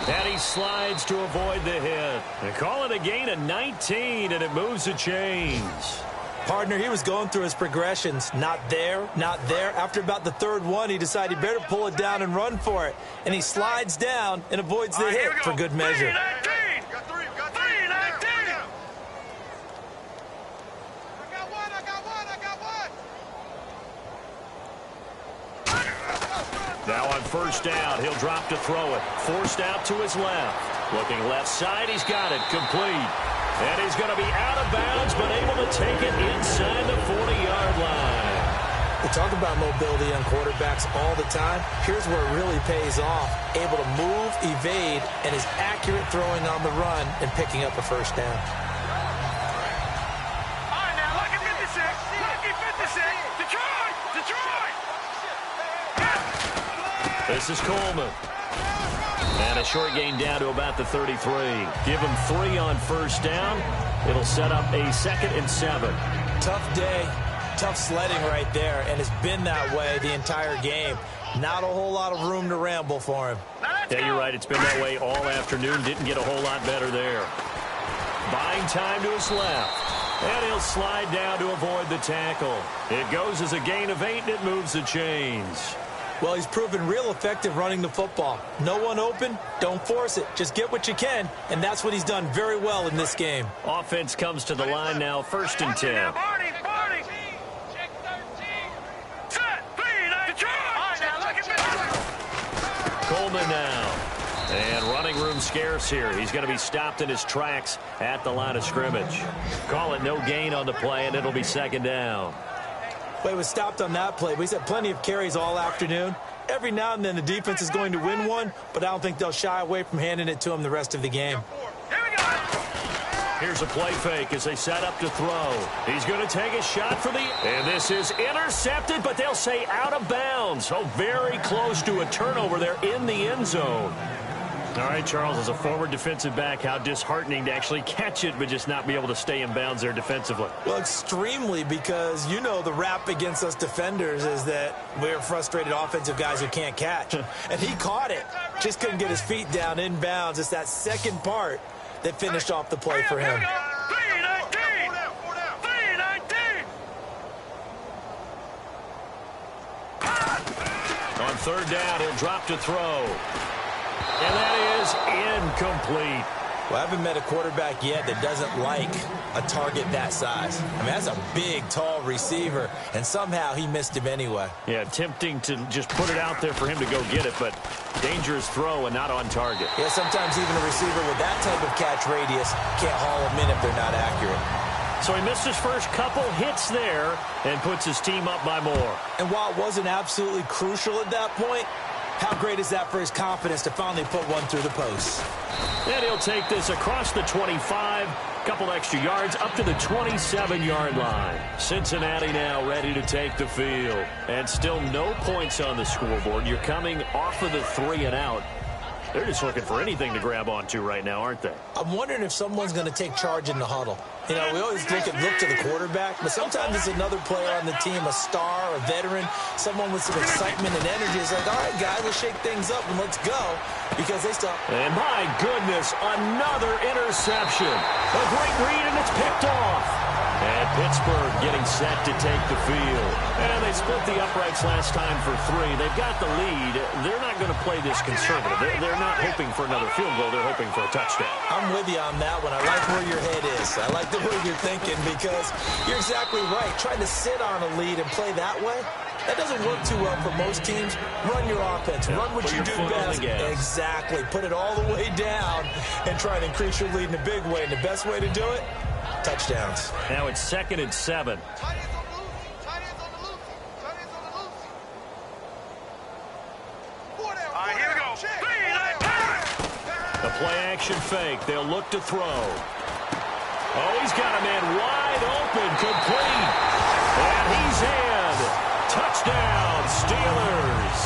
Speaker 2: And he slides to avoid the hit. They call it a gain of 19, and it moves the chains.
Speaker 3: Partner, he was going through his progressions. Not there, not there. After about the third one, he decided he better pull it down and run for it. And he slides down and avoids the hit for good measure.
Speaker 2: Now on first down, he'll drop to throw it. Forced out to his left. Looking left side, he's got it. Complete. And he's going to be out of bounds, but able to take it inside the 40-yard line.
Speaker 3: We talk about mobility on quarterbacks all the time. Here's where it really pays off. Able to move, evade, and is accurate throwing on the run and picking up a first down.
Speaker 4: All right, now, lucky 56. Lucky 56. Detroit! Detroit!
Speaker 2: This is Coleman. And a short gain down to about the 33. Give him 3 on first down. It'll set up a 2nd and 7.
Speaker 3: Tough day, tough sledding right there, and it's been that way the entire game. Not a whole lot of room to ramble for him.
Speaker 2: Yeah, you're right. It's been that way all afternoon. Didn't get a whole lot better there. Buying time to his left. And he'll slide down to avoid the tackle. It goes as a gain of 8, and it moves the chains.
Speaker 3: Well, he's proven real effective running the football. No one open, don't force it. Just get what you can, and that's what he's done very well in this game.
Speaker 2: Offense comes to the line now, 1st and 10.
Speaker 4: Check 13. Set. Detroit! All right, now, look at
Speaker 2: Coleman now. And running room scarce here. He's going to be stopped in his tracks at the line of scrimmage. Call it no gain on the play, and it'll be 2nd down.
Speaker 3: Play was stopped on that play. We've had plenty of carries all afternoon. Every now and then the defense is going to win one, but I don't think they'll shy away from handing it to him the rest of the game.
Speaker 4: Here we go.
Speaker 2: Here's a play fake as they set up to throw. He's going to take a shot for the... And this is intercepted, but they'll say out of bounds. So very close to a turnover there in the end zone. All right, Charles, as a forward defensive back, how disheartening to actually catch it but just not be able to stay in bounds there defensively.
Speaker 3: Well, extremely, because you know the rap against us defenders is that we're frustrated offensive guys who can't catch. And he caught it. Just couldn't get his feet down in bounds. It's that second part that finished off the play for him.
Speaker 4: 319. 319.
Speaker 2: On third down, he'll drop to throw. And that is incomplete.
Speaker 3: Well, I haven't met a quarterback yet that doesn't like a target that size. I mean, that's a big, tall receiver, and somehow he missed him anyway.
Speaker 2: Yeah, tempting to just put it out there for him to go get it, but dangerous throw and not on target.
Speaker 3: Yeah, sometimes even a receiver with that type of catch radius can't haul them in if they're not accurate.
Speaker 2: So he missed his first couple hits there and puts his team up by more.
Speaker 3: And while it wasn't absolutely crucial at that point, How great is that for his confidence to finally put one through the post?
Speaker 2: And he'll take this across the 25, couple extra yards, up to the 27-yard line. Cincinnati now ready to take the field. And still no points on the scoreboard. You're coming off of the 3 and out. They're just looking for anything to grab onto right now, aren't they?
Speaker 3: I'm wondering if someone's going to take charge in the huddle. You know, we always look to the quarterback, but sometimes it's another player on the team, a star, a veteran, someone with some excitement and energy. It's like, all right, guys, let's shake things up and let's go, because they still...
Speaker 2: And my goodness, another interception. A great read, and it's picked off. And Pittsburgh getting set to take the field. And they split the uprights last time for 3. They've got the lead. They're not going to play this conservative. They're not hoping for another field goal. They're hoping for a touchdown.
Speaker 3: I'm with you on that one. I like where your head is. I like the way you're thinking, because you're exactly right. Trying to sit on a lead and play that way, that doesn't work too well for most teams. Run your offense. Yeah, run what you do best. Exactly. Put it all the way down and try and increase your lead in a big way. And the best way to do it, touchdowns.
Speaker 2: Now it's 2nd and 7.
Speaker 4: Here we go.
Speaker 2: The play-action fake. They'll look to throw. Oh, he's got a man wide open. Complete. And he's in. Touchdown, Steelers.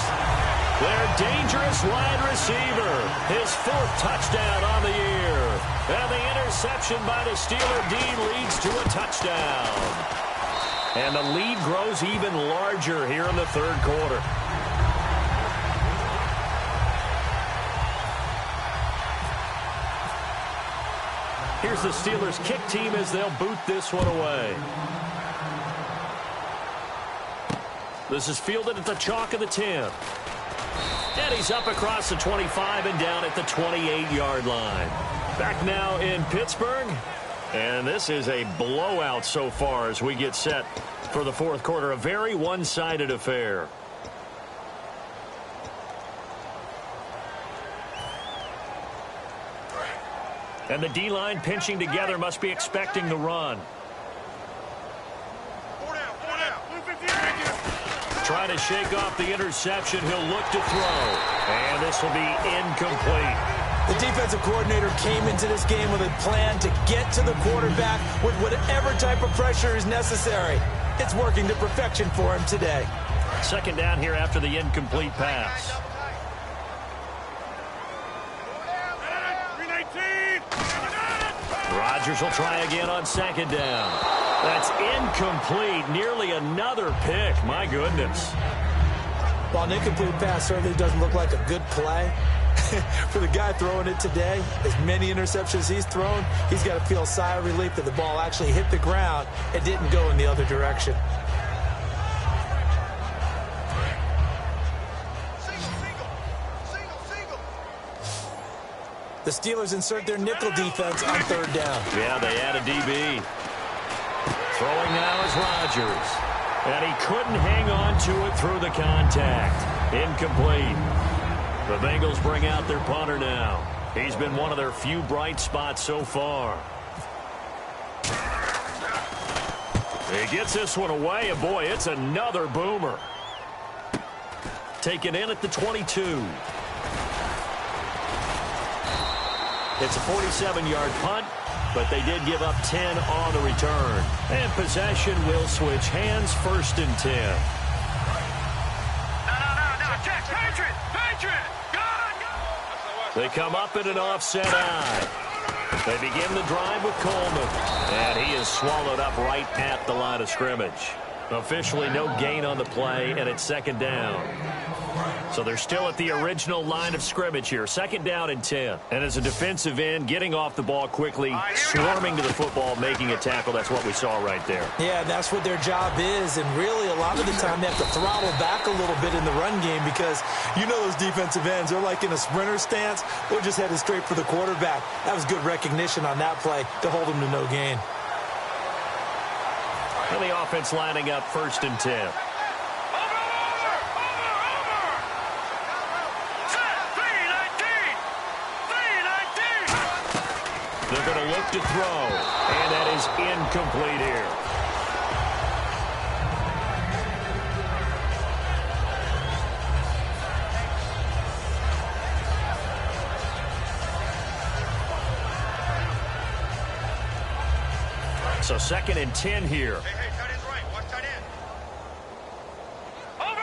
Speaker 2: Their dangerous wide receiver. His 4th touchdown on the year. And the interception by the Steeler D leads to a touchdown. And the lead grows even larger here in the 3rd quarter. Here's the Steelers kick team as they'll boot this one away. This is fielded at the chalk of the 10. And he's up across the 25 and down at the 28-yard line. Back now in Pittsburgh. And this is a blowout so far as we get set for the 4th quarter. A very one-sided affair. And the D-line pinching together, must be expecting the run. Trying to shake off the interception. He'll look to throw. And this will be incomplete.
Speaker 3: The defensive coordinator came into this game with a plan to get to the quarterback with whatever type of pressure is necessary. It's working to perfection for him today.
Speaker 2: 2nd down here after the incomplete pass. Rodgers will try again on 2nd down. That's incomplete. Nearly another pick. My goodness.
Speaker 3: While an incomplete pass certainly doesn't look like a good play, for the guy throwing it today, as many interceptions he's thrown, he's got to feel a sigh of relief that the ball actually hit the ground and didn't go in the other direction. The Steelers insert their nickel defense on 3rd down.
Speaker 2: Yeah, they add a DB. Throwing now is Rodgers. And he couldn't hang on to it through the contact. Incomplete. The Bengals bring out their punter now. He's been one of their few bright spots so far. He gets this one away, and boy, it's another boomer. Taken in at the 22. It's a 47-yard punt, but they did give up 10 on the return. And possession will switch hands, 1st and 10.
Speaker 4: No. Check. Patriot. Go.
Speaker 2: They come up in an offset eye. They begin the drive with Coleman. And he is swallowed up right at the line of scrimmage. Officially no gain on the play, and it's 2nd down. So they're still at the original line of scrimmage here. 2nd down and 10. And as a defensive end, getting off the ball quickly, swarming to the football, making a tackle. That's what we saw right there.
Speaker 3: Yeah, that's what their job is. And really, a lot of the time, they have to throttle back a little bit in the run game, because you know those defensive ends, they're like in a sprinter stance. They're just headed straight for the quarterback. That was good recognition on that play to hold him to no gain.
Speaker 2: And the offense lining up 1st and 10. They're going to look to throw, and that is incomplete here. So 2nd and 10 here.
Speaker 4: Hey, tight end's right. Watch tight end. Over!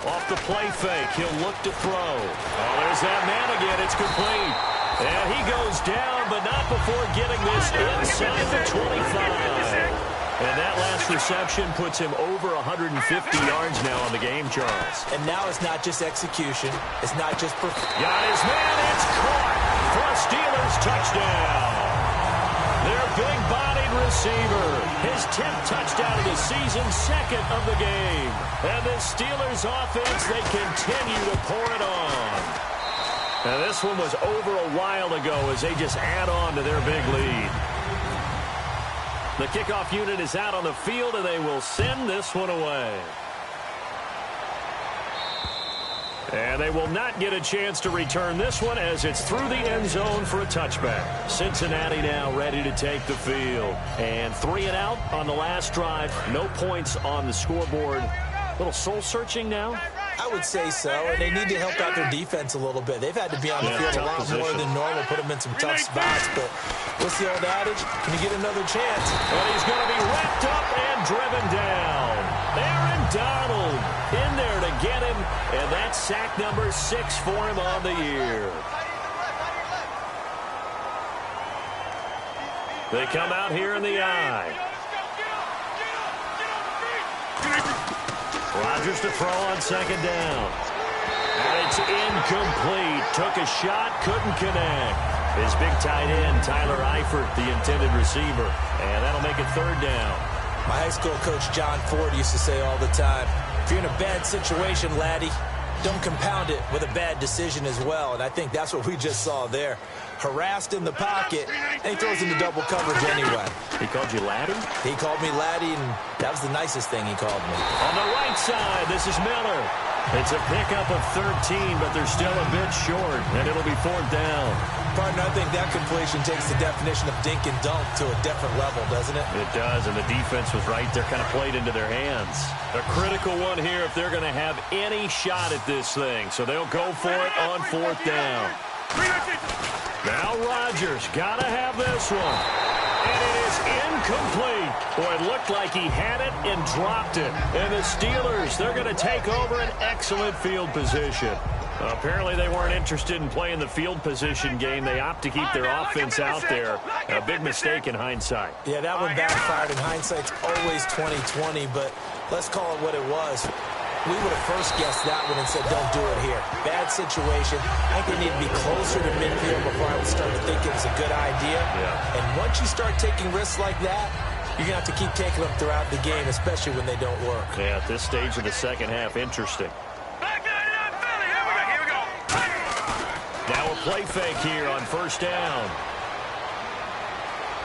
Speaker 2: Off the play fake, he'll look to throw. Oh, there's that man again. It's complete. And he goes down, but not before getting this inside the 25. And that last reception puts him over 150 yards now on the game, Charles.
Speaker 3: And now it's not just execution. It's not just
Speaker 2: got his man. It's caught for a Steelers touchdown. Their big-bodied receiver. His 10th touchdown of the season, 2nd of the game. And the Steelers offense, they continue to pour it on. And this one was over a while ago as they just add on to their big lead. The kickoff unit is out on the field, and they will send this one away. And they will not get a chance to return this one as it's through the end zone for a touchback. Cincinnati now ready to take the field. And 3 and out on the last drive. No points on the scoreboard. A little soul-searching now.
Speaker 3: I would say so, and they need to help out their defense a little bit. They've had to be on the field a lot more than normal, put them in some tough spots. But what's the old adage? Can you get another chance?
Speaker 2: But he's going to be wrapped up and driven down. Aaron Donald in there to get him, and that's sack number 6 for him on the year. They come out here in the eye. Rodgers to throw on 2nd down. And it's incomplete. Took a shot, couldn't connect. His big tight end, Tyler Eifert, the intended receiver. And that'll make it 3rd down.
Speaker 3: My high school coach, John Ford, used to say all the time, if you're in a bad situation, laddie, don't compound it with a bad decision as well. And I think that's what we just saw there. Harassed in the pocket, and he throws into double coverage anyway.
Speaker 2: He called you laddie?
Speaker 3: He called me laddie, and that was the nicest thing he called me.
Speaker 2: On the right side, this is Miller. It's a pickup of 13, but they're still a bit short, and it'll be 4th down.
Speaker 3: Partner, I think that completion takes the definition of dink and dunk to a different level, doesn't it?
Speaker 2: It does, and the defense was right there, kind of played into their hands. A critical one here if they're going to have any shot at this thing, so they'll go for it on 4th down. Now Rodgers got to have this one. And it is incomplete. Boy, it looked like he had it and dropped it. And the Steelers, they're going to take over an excellent field position. Apparently they weren't interested in playing the field position game. They opt to keep their offense out there. A big mistake in hindsight.
Speaker 3: Yeah, that one backfired. In hindsight's always 20/20, but let's call it what it was. We would have first guessed that one and said, don't do it here. Bad situation. I think they need to be closer to midfield before I would start to think it was a good idea.
Speaker 2: Yeah.
Speaker 3: And once you start taking risks like that, you're going to have to keep taking them throughout the game, especially when they don't work.
Speaker 2: Yeah, at this stage of the second half, interesting.
Speaker 4: Here we go.
Speaker 2: Now a play fake here on 1st down.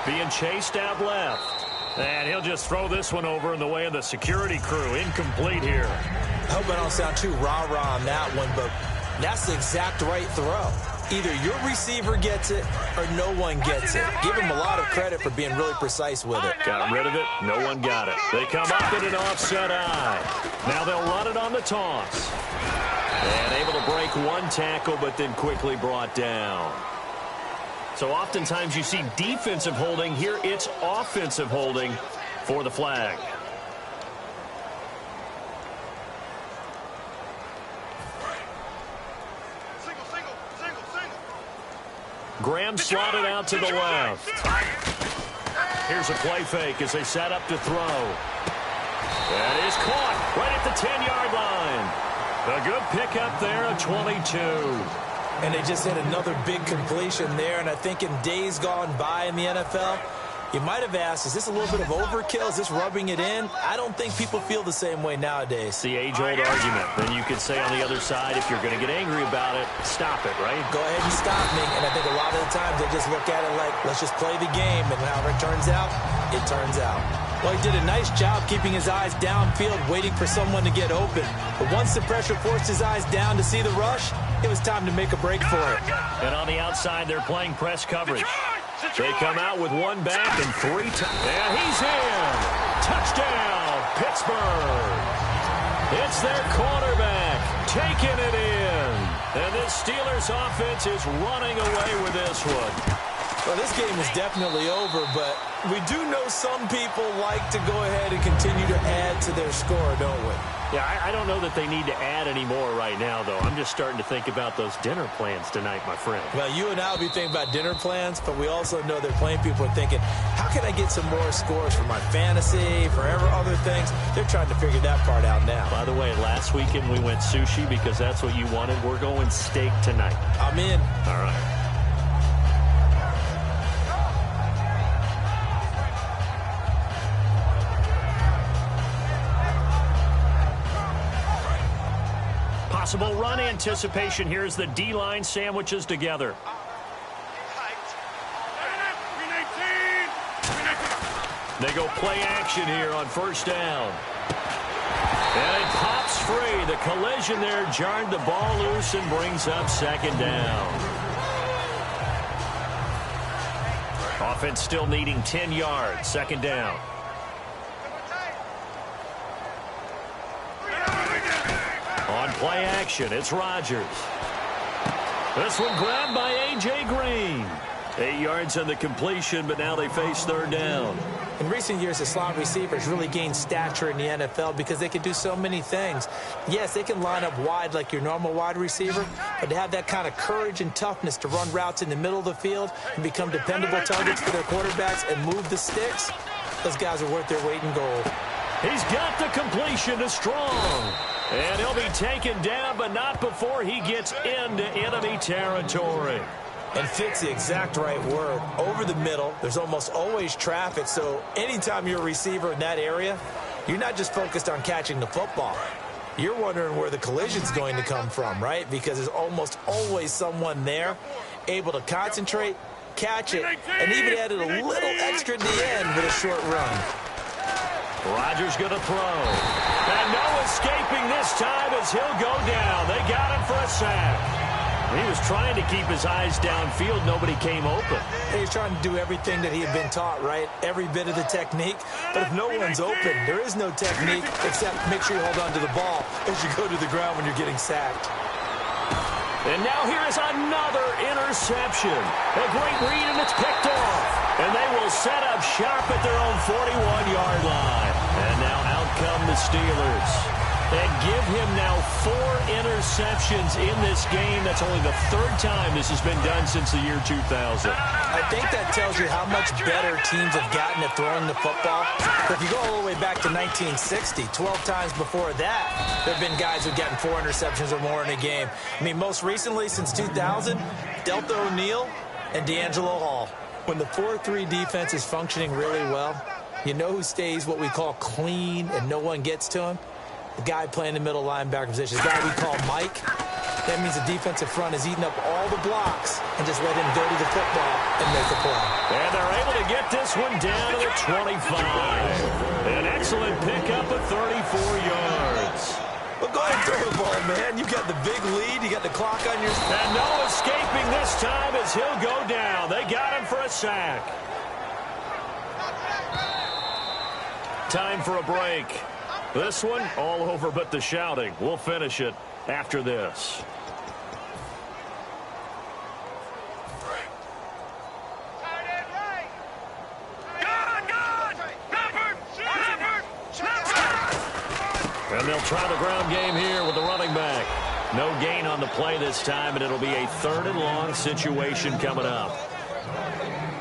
Speaker 2: Being chased out left. And he'll just throw this one over in the way of the security crew. Incomplete here.
Speaker 3: I hope I don't sound too rah-rah on that one, but that's the exact right throw. Either your receiver gets it or no one gets it. Give him a lot of credit for being really precise with it.
Speaker 2: Got rid of it. No one got it. They come up in an offset eye. Now they'll run it on the toss. And able to break one tackle, but then quickly brought down. So oftentimes you see defensive holding. Here it's offensive holding for the flag. Graham slotted out to the left. Here's a play fake as they set up to throw. That is caught right at the 10-yard line. A good pickup there at 22.
Speaker 3: And they just hit another big completion there. And I think in days gone by in the NFL, you might have asked, is this a little bit of overkill? Is this rubbing it in? I don't think people feel the same way nowadays.
Speaker 2: It's the age-old argument. Then you could say on the other side, if you're going to get angry about it, stop it, right?
Speaker 3: Go ahead and stop me. And I think a lot of the times they just look at it like, let's just play the game. And however it turns out, it turns out. Well, he did a nice job keeping his eyes downfield, waiting for someone to get open. But once the pressure forced his eyes down to see the rush, it was time to make a break for it.
Speaker 2: And on the outside, they're playing press coverage. They come out with one back and three. And he's in. Touchdown, Pittsburgh. It's their quarterback taking it in. And this Steelers offense is running away with this one.
Speaker 3: Well, this game is definitely over, but we do know some people like to go ahead and continue to add to their score, don't we?
Speaker 2: Yeah, I don't know that they need to add any more right now, though. I'm just starting to think about those dinner plans tonight, my friend.
Speaker 3: Well, you and I will be thinking about dinner plans, but we also know that plenty of people are thinking, how can I get some more scores for my fantasy, for other things? They're trying to figure that part out now.
Speaker 2: By the way, last weekend we went sushi because that's what you wanted. We're going steak tonight.
Speaker 3: I'm in.
Speaker 2: All right. Possible run anticipation. Here's the D-line sandwiches together. They go play action here on first down. And it pops free. The collision there jarred the ball loose and brings up second down. Offense still needing 10 yards. Second down. On play action, it's Rodgers. This one grabbed by A.J. Green. 8 yards on the completion, but now they face third down.
Speaker 3: In recent years, the slot receivers really gained stature in the NFL because they can do so many things. Yes, they can line up wide like your normal wide receiver, but to have that kind of courage and toughness to run routes in the middle of the field and become dependable targets for their quarterbacks and move the sticks, those guys are worth their weight in gold.
Speaker 2: He's got the completion to Strong. And he'll be taken down, but not before he gets into enemy territory.
Speaker 3: And fit's the exact right word. Over the middle, there's almost always traffic, so anytime you're a receiver in that area, you're not just focused on catching the football. You're wondering where the collision's going to come from, right? Because there's almost always someone there able to concentrate, catch it, and even added a little extra at the end with a short run.
Speaker 2: Rodgers going to throw. And no escaping this time as he'll go down. They got him for a sack. He was trying to keep his eyes downfield. Nobody came open.
Speaker 3: He's trying to do everything that he had been taught, right? Every bit of the technique. But if no one's open, there is no technique except make sure you hold on to the ball as you go to the ground when you're getting sacked.
Speaker 2: And now here is another interception. A great read, and it's picked off. And they will set up shop at their own 41-yard line. And now out come the Steelers. And give him now 4 interceptions in this game. That's only the third time this has been done since the year 2000.
Speaker 3: I think that tells you how much better teams have gotten at throwing the football. If you go all the way back to 1960, 12 times before that, there have been guys who've gotten 4 interceptions or more in a game. I mean, most recently, since 2000, Delta O'Neal and D'Angelo Hall. When the 4-3 defense is functioning really well, you know who stays what we call clean and no one gets to him? The guy playing the middle linebacker position, the guy we call Mike. That means the defensive front is eating up all the blocks and just let him go to the football and make a play.
Speaker 2: And they're able to get this one down to the 25. An excellent pickup of 34 yards.
Speaker 3: But go ahead and throw the ball, man. You got the big lead. You got the clock on your side.
Speaker 2: And no escaping this time as he'll go down. They got him for a sack. Time for a break. This one, all over but the shouting. We'll finish it after this. And they'll try the ground game here with the running back. No gain on the play this time, and it'll be a 3rd and long situation coming up.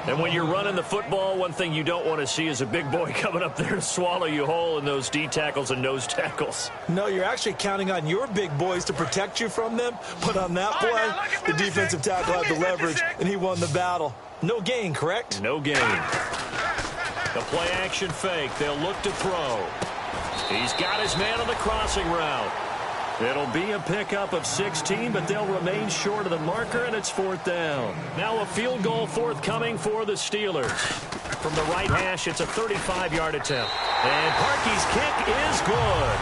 Speaker 2: And when you're running the football, one thing you don't want to see is a big boy coming up there to swallow you whole in those D tackles and nose tackles.
Speaker 3: No, you're actually counting on your big boys to protect you from them. But on that play, the defensive tackle had the leverage, and he won the battle. No gain, correct?
Speaker 2: No gain. The play action fake. They'll look to throw. He's got his man on the crossing route. It'll be a pickup of 16, but they'll remain short of the marker, and it's 4th down. Now a field goal forthcoming for the Steelers. From the right hash, it's a 35-yard attempt. And Parkey's kick is good.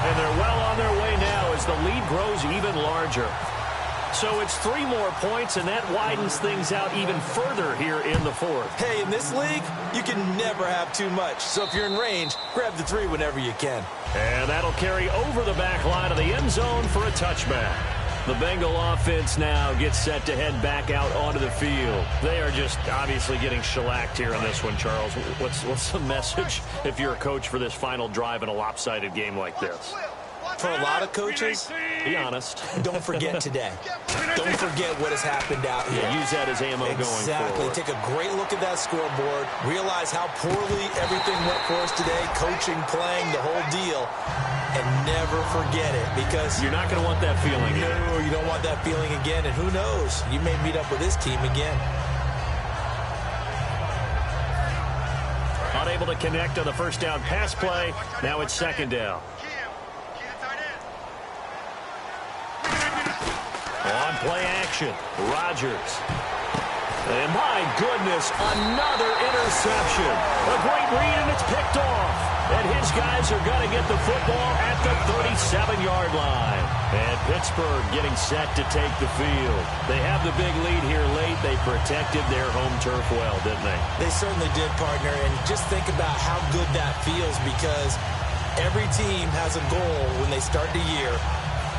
Speaker 2: And they're well on their way now as the lead grows even larger. So it's 3 more points, and that widens things out even further here in the 4th.
Speaker 3: Hey, in this league, you can never have too much. So if you're in range, grab the 3 whenever you can.
Speaker 2: And that'll carry over the back line of the end zone for a touchback. The Bengal offense now gets set to head back out onto the field. They are just obviously getting shellacked here in this one, Charles. What's the message if you're a coach for this final drive in a lopsided game like this?
Speaker 3: For a lot of coaches,
Speaker 2: be honest.
Speaker 3: Don't forget today. Don't forget what has happened out here.
Speaker 2: Yeah, use that as ammo going forward.
Speaker 3: Exactly. Take a great look at that scoreboard. Realize how poorly everything went for us today. Coaching, playing, the whole deal. And never forget it, because
Speaker 2: you're not going to want that feeling again.
Speaker 3: No, you don't want that feeling again. And who knows? You may meet up with this team again.
Speaker 2: Unable to connect on the first down pass play. Now it's second down. On play action, Rodgers. And my goodness, another interception. A great read, and it's picked off. And his guys are going to get the football at the 37-yard line. And Pittsburgh getting set to take the field. They have the big lead here late. They protected their home turf well, didn't they?
Speaker 3: They certainly did, partner. And just think about how good that feels, because every team has a goal when they start the year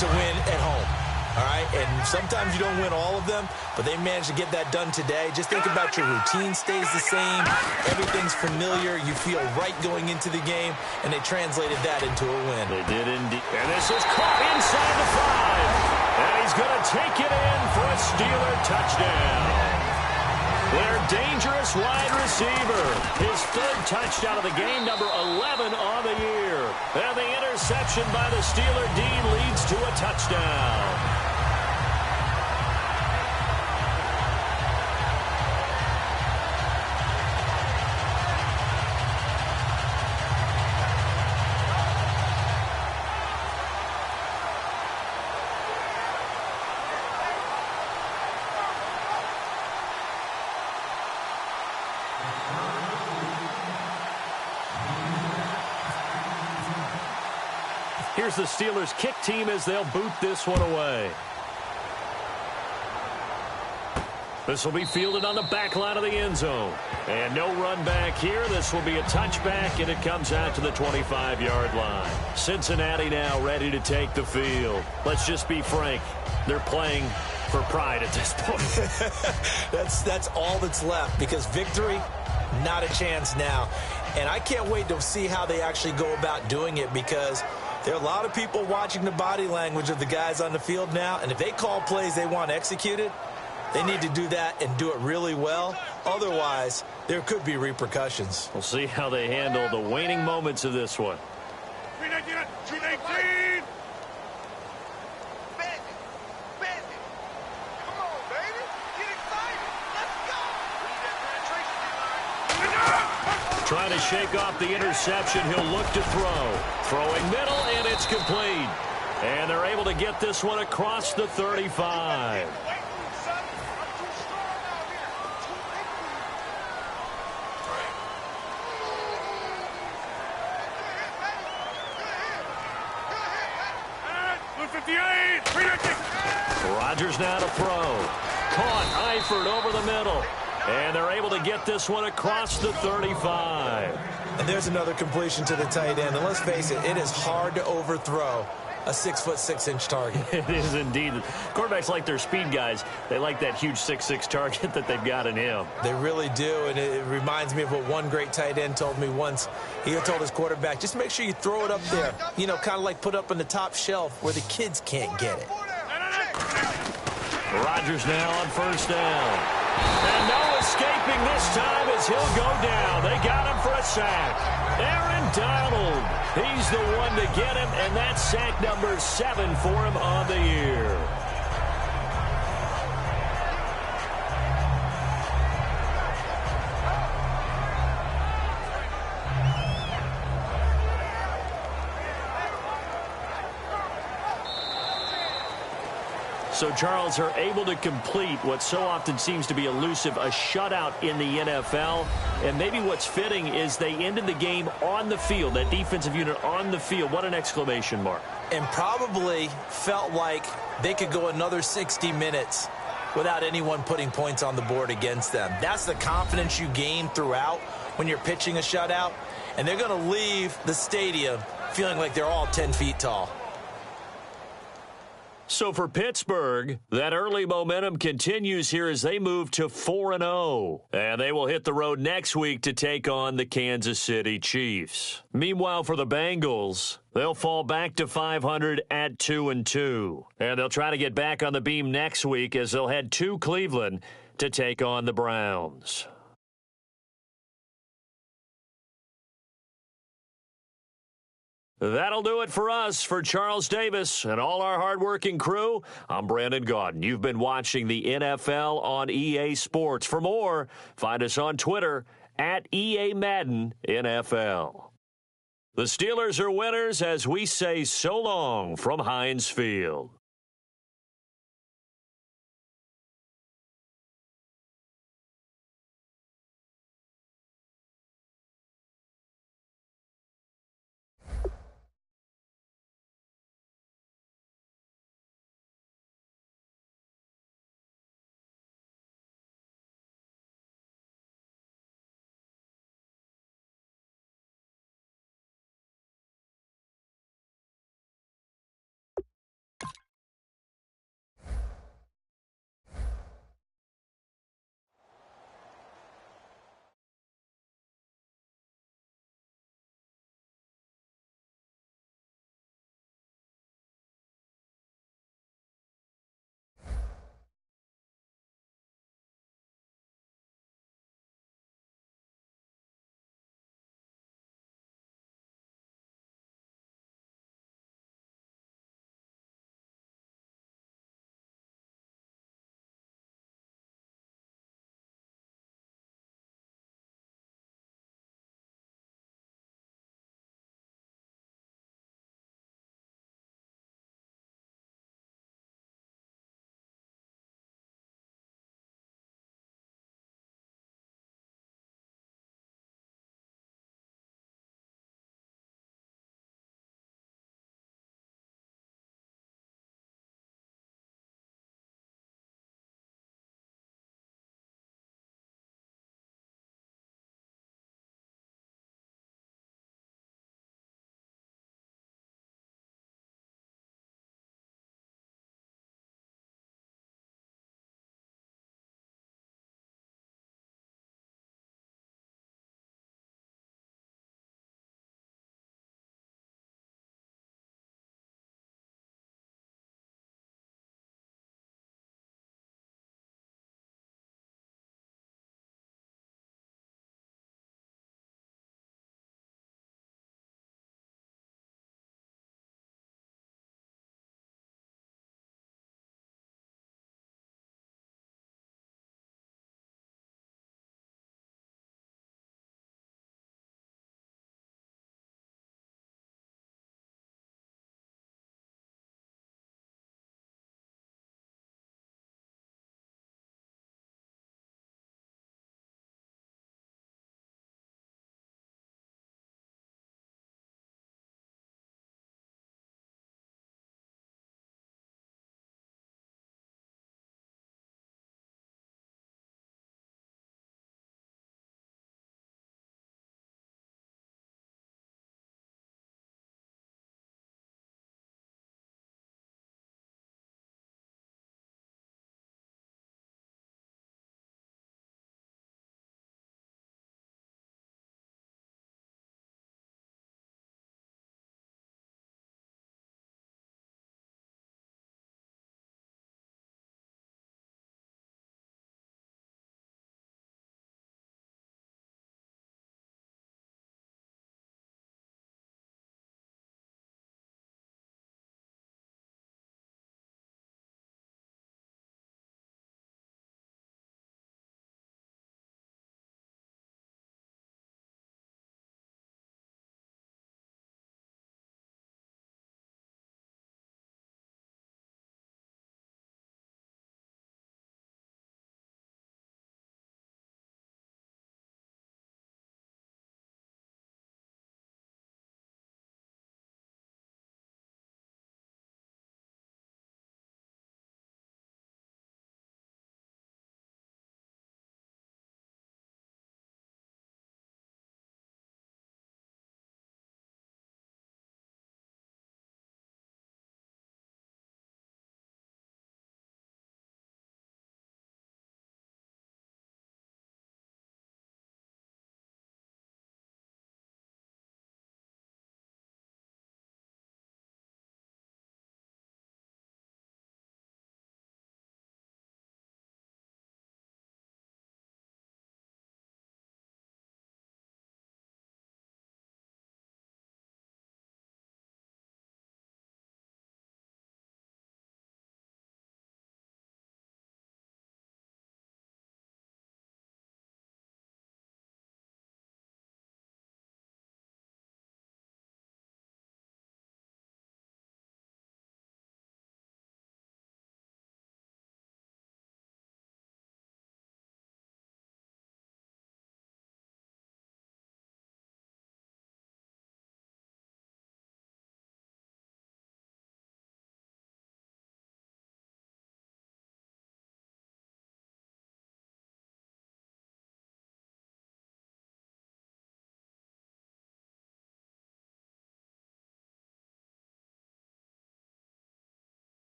Speaker 3: to win at home. All right, and sometimes you don't win all of them, but they managed to get that done today. Just think about your routine stays the same. Everything's familiar. You feel right going into the game, and they translated that into a win.
Speaker 2: They did indeed. And this is caught inside the 5. And he's going to take it in for a Steeler touchdown. Their dangerous wide receiver. His third touchdown of the game, number 11 on the year. And the interception by the Steeler D leads to a touchdown. Here's the Steelers kick team as they'll boot this one away. This will be fielded on the back line of the end zone. And no run back here. This will be a touchback, and it comes out to the 25-yard line. Cincinnati now ready to take the field. Let's just be frank. They're playing for pride at this point.
Speaker 3: That's all that's left, because victory, not a chance now. And I can't wait to see how they actually go about doing it, because there are a lot of people watching the body language of the guys on the field now, and if they call plays they want executed, they need to do that and do it really well. Otherwise, there could be repercussions.
Speaker 2: We'll see how they handle the waning moments of this one.
Speaker 4: 319! Come on, baby. Get excited. Let's go.
Speaker 2: Trying to shake off the interception. He'll look to throw. Throwing middle, and it's complete. And they're able to get this one across the 35. Rodgers now to throw. Caught, Eifert over the middle. And they're able to get this one across the 35.
Speaker 3: And there's another completion to the tight end. And let's face it, it is hard to overthrow a 6'6" target.
Speaker 2: It is indeed. Quarterbacks like their speed guys. They like that huge 6'6" target that they've got in him.
Speaker 3: They really do, and it reminds me of what one great tight end told me once. He told his quarterback, just make sure you throw it up there. You know, kind of like put up on the top shelf where the kids can't get it.
Speaker 2: Rodgers now on first down. And no escaping this time as he'll go down. They got him for a sack. Aaron Donald, he's the one to get him, and that's sack number 7 for him on the year. So Charles are able to complete what so often seems to be elusive, a shutout in the NFL. And maybe what's fitting is they ended the game on the field, that defensive unit on the field. What an exclamation mark.
Speaker 3: And probably felt like they could go another 60 minutes without anyone putting points on the board against them. That's the confidence you gain throughout when you're pitching a shutout. And they're going to leave the stadium feeling like they're all 10 feet tall.
Speaker 2: So for Pittsburgh, that early momentum continues here as they move to 4-0. And they will hit the road next week to take on the Kansas City Chiefs. Meanwhile, for the Bengals, they'll fall back to 500 at 2-2. And they'll try to get back on the beam next week as they'll head to Cleveland to take on the Browns. That'll do it for us. For Charles Davis and all our hardworking crew, I'm Brandon Gaudin. You've been watching the NFL on EA Sports. For more, find us on Twitter at EA Madden NFL. The Steelers are winners as we say so long from Heinz Field.